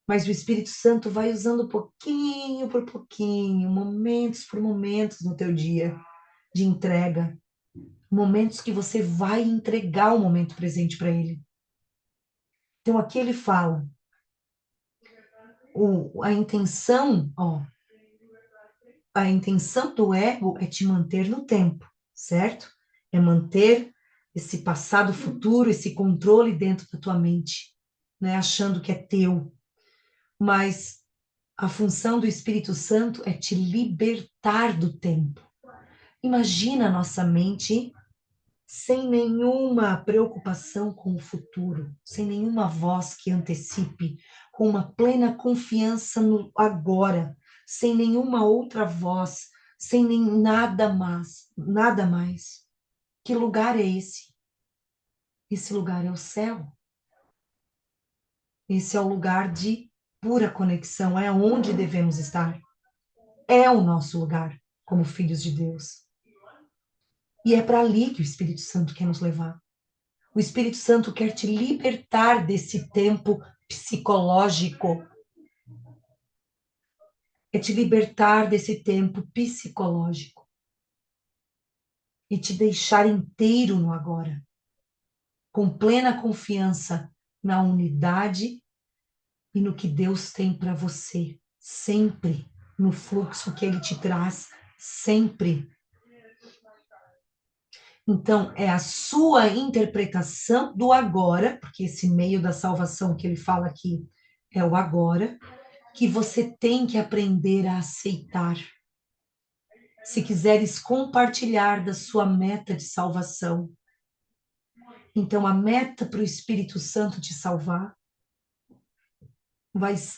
Mas o Espírito Santo vai usando pouquinho por pouquinho, momentos por momentos no teu dia de entrega. Momentos que você vai entregar o momento presente para ele. Então aqui ele fala, a intenção, a intenção do ego é te manter no tempo, certo? É manter esse passado, futuro, esse controle dentro da tua mente, né? Achando que é teu. Mas a função do Espírito Santo é te libertar do tempo. Imagina a nossa mente sem nenhuma preocupação com o futuro, sem nenhuma voz que antecipe, com uma plena confiança no agora, sem nenhuma outra voz, sem nem nada mais, nada mais. Que lugar é esse? Esse lugar é o céu. Esse é o lugar de pura conexão, é onde devemos estar. É o nosso lugar como filhos de Deus. E é para ali que o Espírito Santo quer nos levar. O Espírito Santo quer te libertar desse tempo psicológico. É te libertar desse tempo psicológico. E te deixar inteiro no agora. Com plena confiança na unidade e no que Deus tem para você. Sempre. No fluxo que Ele te traz. Sempre. Então, é a sua interpretação do agora, porque esse meio da salvação que ele fala aqui é o agora, que você tem que aprender a aceitar. Se quiseres compartilhar da sua meta de salvação. Então, a meta para o Espírito Santo te salvar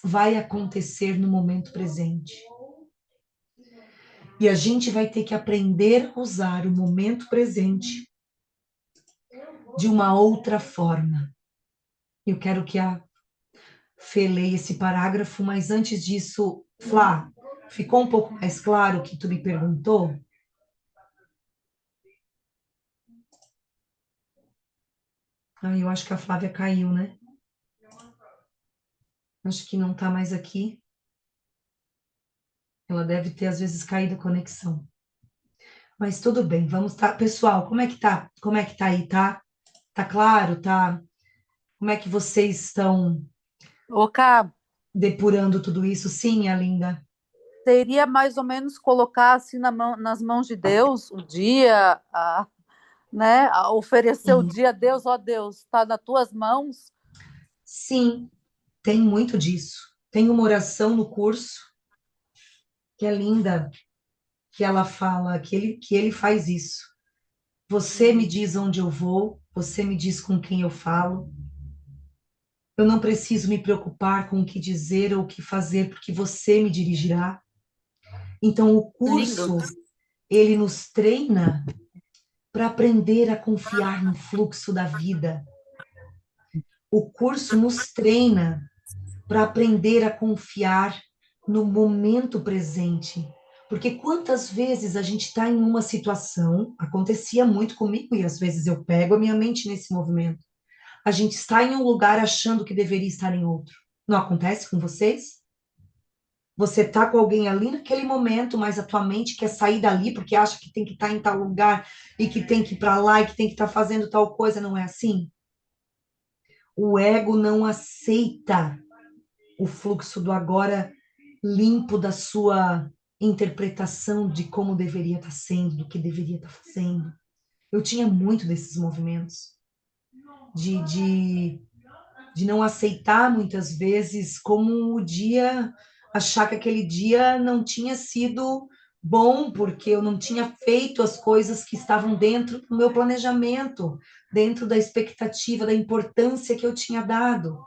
vai acontecer no momento presente. E a gente vai ter que aprender a usar o momento presente de uma outra forma. Eu quero que a Fê leia esse parágrafo, mas antes disso, Flá, ficou um pouco mais claro o que tu me perguntou? Eu acho que a Flávia caiu, né? Acho que não está mais aqui. Ela deve ter, às vezes, caído a conexão. Mas tudo bem, vamos tá. Pessoal, como é que tá? Como é que tá aí, tá? Tá claro, tá? Como é que vocês estão Ô, Cá, depurando tudo isso? Sim, minha linda. seria mais ou menos colocar assim nas mãos de Deus o dia, né? Oferecer o Sim, dia a Deus, ó Deus, está nas tuas mãos. sim, tem muito disso. Tem uma oração no curso que é linda, que ela fala que ele faz isso. Você me diz onde eu vou, você me diz com quem eu falo. Eu não preciso me preocupar com o que dizer ou o que fazer, porque você me dirigirá. Então, o Lindo. curso, ele nos treina para aprender a confiar no fluxo da vida. O curso nos treina para aprender a confiar no momento presente. Porque quantas vezes a gente está em uma situação, acontecia muito comigo, e às vezes eu pego a minha mente nesse movimento. A gente está em um lugar achando que deveria estar em outro. Não acontece com vocês? Você tá com alguém ali naquele momento, mas a tua mente quer sair dali porque acha que tem que estar em tal lugar e que tem que ir para lá e que tem que estar fazendo tal coisa, não é assim? O ego não aceita o fluxo do agora limpo da sua interpretação de como deveria estar sendo, do que deveria estar fazendo. Eu tinha muito desses movimentos de, de, de não aceitar muitas vezes como o dia, achar que aquele dia não tinha sido bom, porque eu não tinha feito as coisas que estavam dentro do meu planejamento, dentro da expectativa, da importância que eu tinha dado,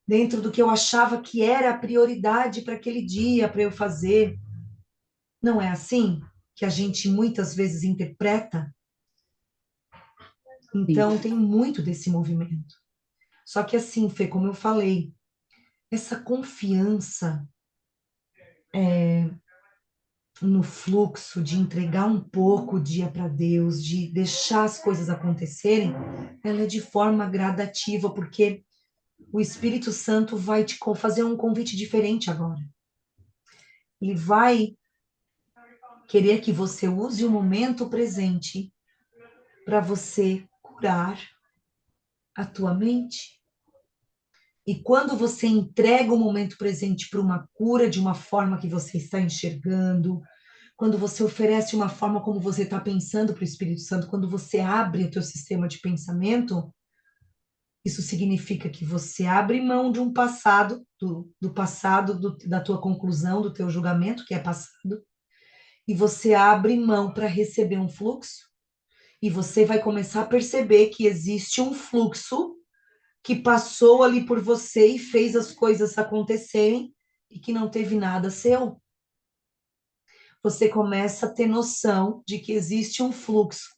dentro do que eu achava que era a prioridade para aquele dia, para eu fazer. Não é assim que a gente muitas vezes interpreta? Sim. Então, tem muito desse movimento. Só que assim, Fê, como eu falei, essa confiança no fluxo, de entregar um pouco o dia para Deus, de deixar as coisas acontecerem, ela é de forma gradativa, porque o Espírito Santo vai te fazer um convite diferente agora. Ele vai querer que você use o momento presente para você curar a tua mente. E quando você entrega o momento presente para uma cura de uma forma que você está enxergando, quando você oferece uma forma como você está pensando para o Espírito Santo, quando você abre o teu sistema de pensamento, isso significa que você abre mão de um passado, do passado, da tua conclusão, do teu julgamento, que é passado, e você abre mão para receber um fluxo, e você vai começar a perceber que existe um fluxo que passou ali por você e fez as coisas acontecerem e que não teve nada seu. Você começa a ter noção de que existe um fluxo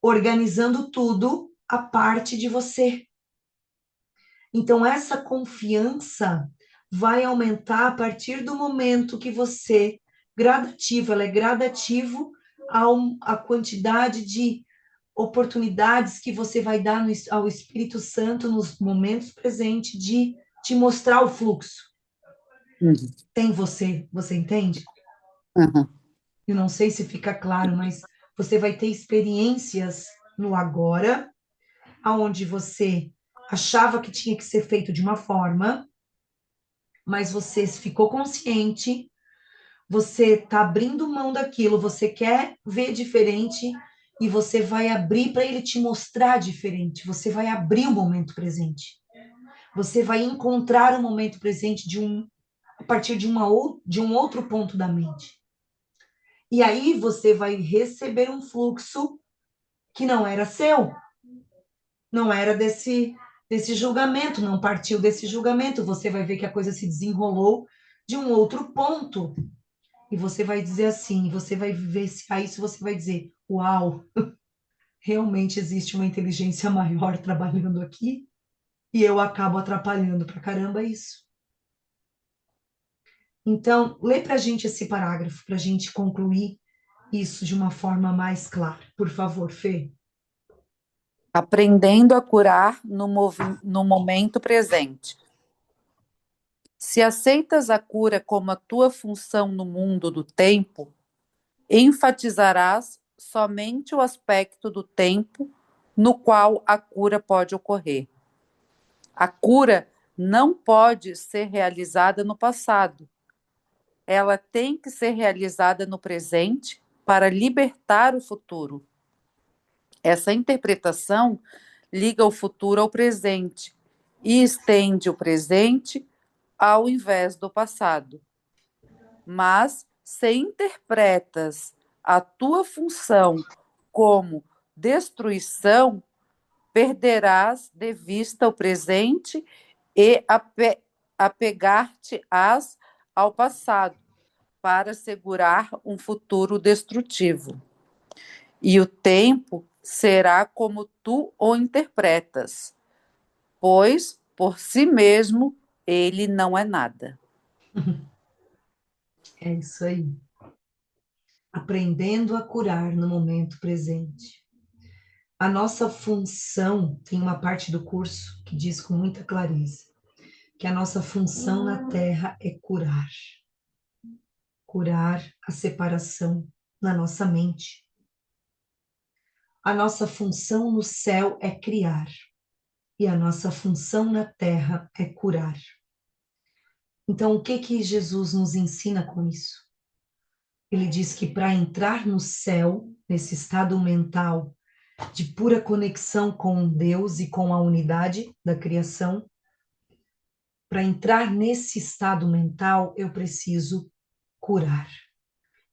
organizando tudo a parte de você. Então, essa confiança vai aumentar a partir do momento que você, ela é gradativo à quantidade de oportunidades que você vai dar ao Espírito Santo nos momentos presentes de te mostrar o fluxo. Uhum. Tem você entende? Uhum. Eu não sei se fica claro, mas você vai ter experiências no agora, aonde você achava que tinha que ser feito de uma forma, mas você ficou consciente, você está abrindo mão daquilo, você quer ver diferente e você vai abrir para ele te mostrar diferente. Você vai abrir o momento presente. Você vai encontrar o momento presente a partir de um outro ponto da mente. E aí você vai receber um fluxo que não era seu, não era desse julgamento, não partiu desse julgamento. Você vai ver que a coisa se desenrolou de um outro ponto. E você vai dizer assim, você vai vivenciar isso, você vai dizer, uau, realmente existe uma inteligência maior trabalhando aqui e eu acabo atrapalhando pra caramba isso. Então, lê pra gente esse parágrafo, pra gente concluir isso de uma forma mais clara. Por favor, Fê. Aprendendo a curar no momento presente. Se aceitas a cura como a tua função no mundo do tempo, enfatizarás somente o aspecto do tempo no qual a cura pode ocorrer. A cura não pode ser realizada no passado. Ela tem que ser realizada no presente para libertar o futuro. Essa interpretação liga o futuro ao presente e estende o presente ao invés do passado. Mas se interpretas a tua função como destruição, perderás de vista o presente e apegar-te-ás ao passado para assegurar um futuro destrutivo. E o tempo será como tu o interpretas, pois por si mesmo ele não é nada. É isso aí. Aprendendo a curar no momento presente. A nossa função, tem uma parte do curso que diz com muita clareza, que a nossa função na Terra é curar. Curar a separação na nossa mente. A nossa função no céu é criar. E a nossa função na Terra é curar. Então, o que Jesus nos ensina com isso? Ele diz que para entrar no céu, nesse estado mental de pura conexão com Deus e com a unidade da criação, para entrar nesse estado mental, eu preciso curar.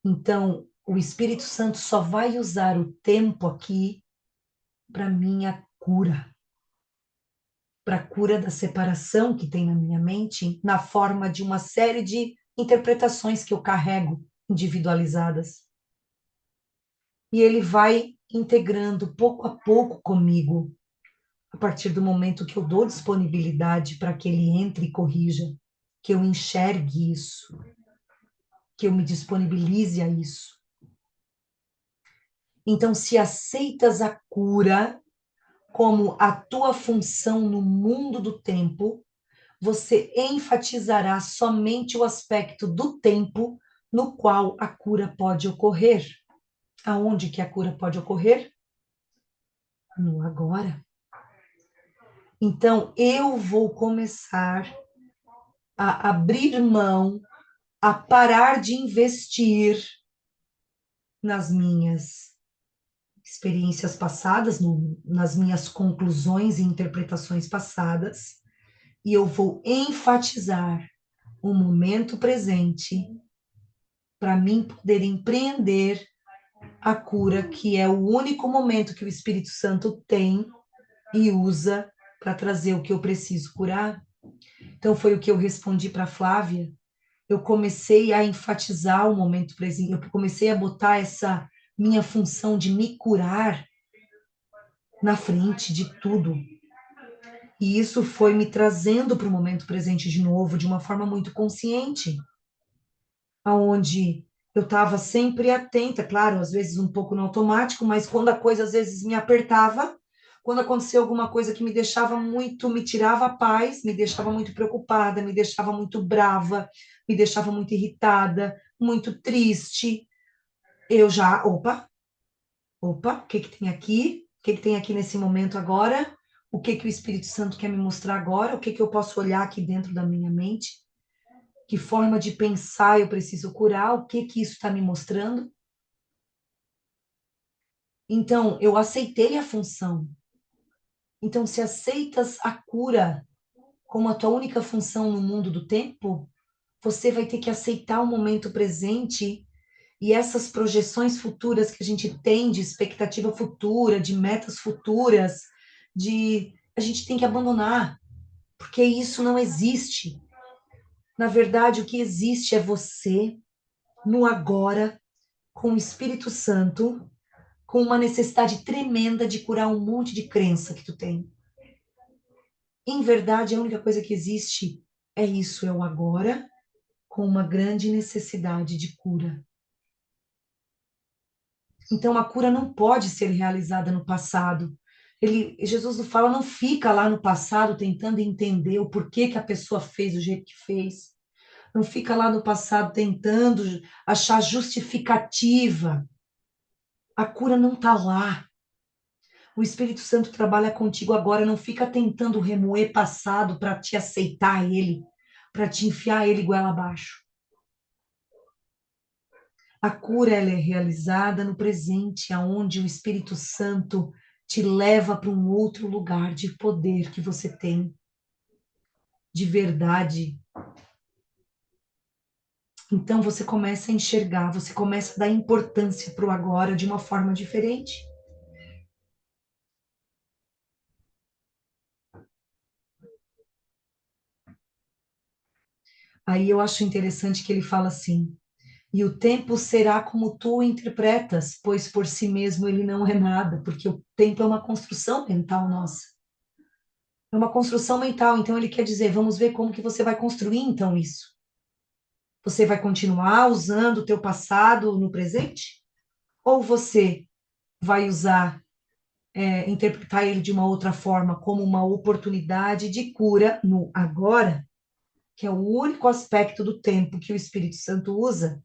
Então, o Espírito Santo só vai usar o tempo aqui para minha cura, para a cura da separação que tem na minha mente, na forma de uma série de interpretações que eu carrego individualizadas. E ele vai integrando pouco a pouco comigo, a partir do momento que eu dou disponibilidade para que ele entre e corrija, que eu enxergue isso, que eu me disponibilize a isso. Então, se aceitas a cura como a tua função no mundo do tempo, você enfatizará somente o aspecto do tempo no qual a cura pode ocorrer. Aonde que a cura pode ocorrer? No agora. Então, eu vou começar a abrir mão, a parar de investir nas minhas experiências passadas, nas minhas conclusões e interpretações passadas, e eu vou enfatizar o momento presente para mim poder empreender a cura, que é o único momento que o Espírito Santo tem e usa para trazer o que eu preciso curar. Então, foi o que eu respondi para a Flávia. Eu comecei a enfatizar o momento presente, eu comecei a botar essa minha função de me curar na frente de tudo. E isso foi me trazendo para o momento presente de novo, de uma forma muito consciente, aonde eu estava sempre atenta, claro, às vezes um pouco no automático, mas quando a coisa às vezes me apertava, quando acontecia alguma coisa que me deixava muito, me tirava a paz, me deixava muito preocupada, me deixava muito brava, me deixava muito irritada, muito triste, eu já, opa, o que que tem aqui? O que que tem aqui nesse momento agora? O que que o Espírito Santo quer me mostrar agora? O que que eu posso olhar aqui dentro da minha mente? Que forma de pensar eu preciso curar? O que que isso está me mostrando? Então, eu aceitei a função. Então, se aceitas a cura como a tua única função no mundo do tempo, você vai ter que aceitar o momento presente e essas projeções futuras que a gente tem de expectativa futura, de metas futuras, a gente tem que abandonar, porque isso não existe. Na verdade, o que existe é você. no agora, com o Espírito Santo, com uma necessidade tremenda de curar um monte de crença que tu tem. Em verdade, a única coisa que existe é isso, é o agora, com uma grande necessidade de cura. Então, a cura não pode ser realizada no passado. Jesus não fala, não fica lá no passado tentando entender o porquê que a pessoa fez do jeito que fez. Não fica lá no passado tentando achar justificativa. A cura não está lá. O Espírito Santo trabalha contigo agora, não fica tentando remoer passado para te aceitar ele, para te enfiar ele goela abaixo. A cura ela é realizada no presente, aonde o Espírito Santo te leva para um outro lugar de poder que você tem, de verdade. Então você começa a enxergar, você começa a dar importância para o agora de uma forma diferente. Aí eu acho interessante que ele fala assim: e o tempo será como tu o interpretas, pois por si mesmo ele não é nada, porque o tempo é uma construção mental nossa. É uma construção mental, então ele quer dizer, vamos ver como que você vai construir então isso. Você vai continuar usando o teu passado no presente? Ou você vai usar, interpretar ele de uma outra forma, como uma oportunidade de cura no agora, que é o único aspecto do tempo que o Espírito Santo usa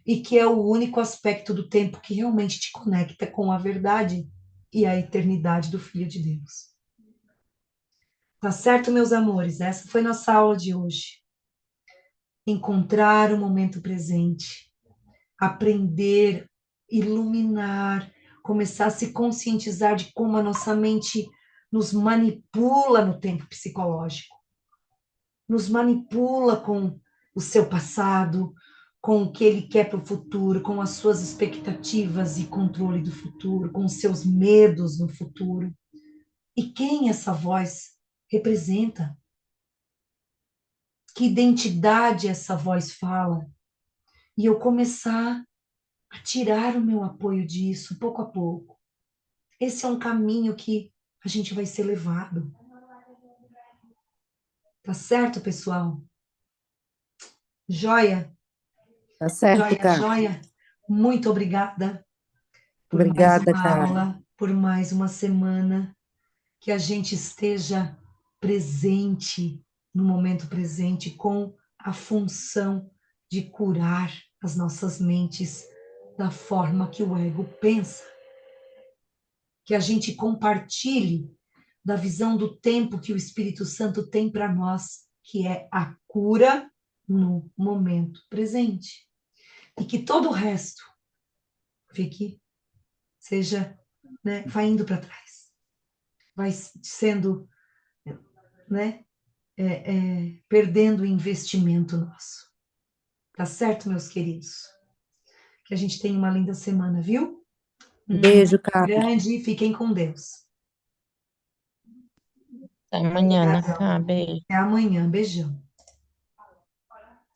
e que é o único aspecto do tempo que realmente te conecta com a verdade e a eternidade do Filho de Deus. Tá certo, meus amores? Essa foi nossa aula de hoje. Encontrar o momento presente, aprender, iluminar, começar a se conscientizar de como a nossa mente nos manipula no tempo psicológico, nos manipula com o seu passado, com o que ele quer para o futuro, com as suas expectativas e controle do futuro, com os seus medos no futuro. E quem essa voz representa? Que identidade essa voz fala? E eu começar a tirar o meu apoio disso, pouco a pouco. Esse é um caminho que a gente vai ser levado. Tá certo, pessoal? Joia? Tá certo, Joia, Ká? joia. Muito obrigada por mais Obrigada, uma Ká. aula, por mais uma semana, que a gente esteja presente, no momento presente, com a função de curar as nossas mentes da forma que o ego pensa. Que a gente compartilhe da visão do tempo que o Espírito Santo tem para nós, que é a cura no momento presente. E que todo o resto fique, seja, né, vai indo para trás, vai sendo, né, perdendo o investimento nosso. Tá certo, meus queridos? Que a gente tenha uma linda semana, viu? Beijo, Ká. Grande e fiquem com Deus. Até amanhã, Obrigadão. Naká. Beijo. Até amanhã. Beijão.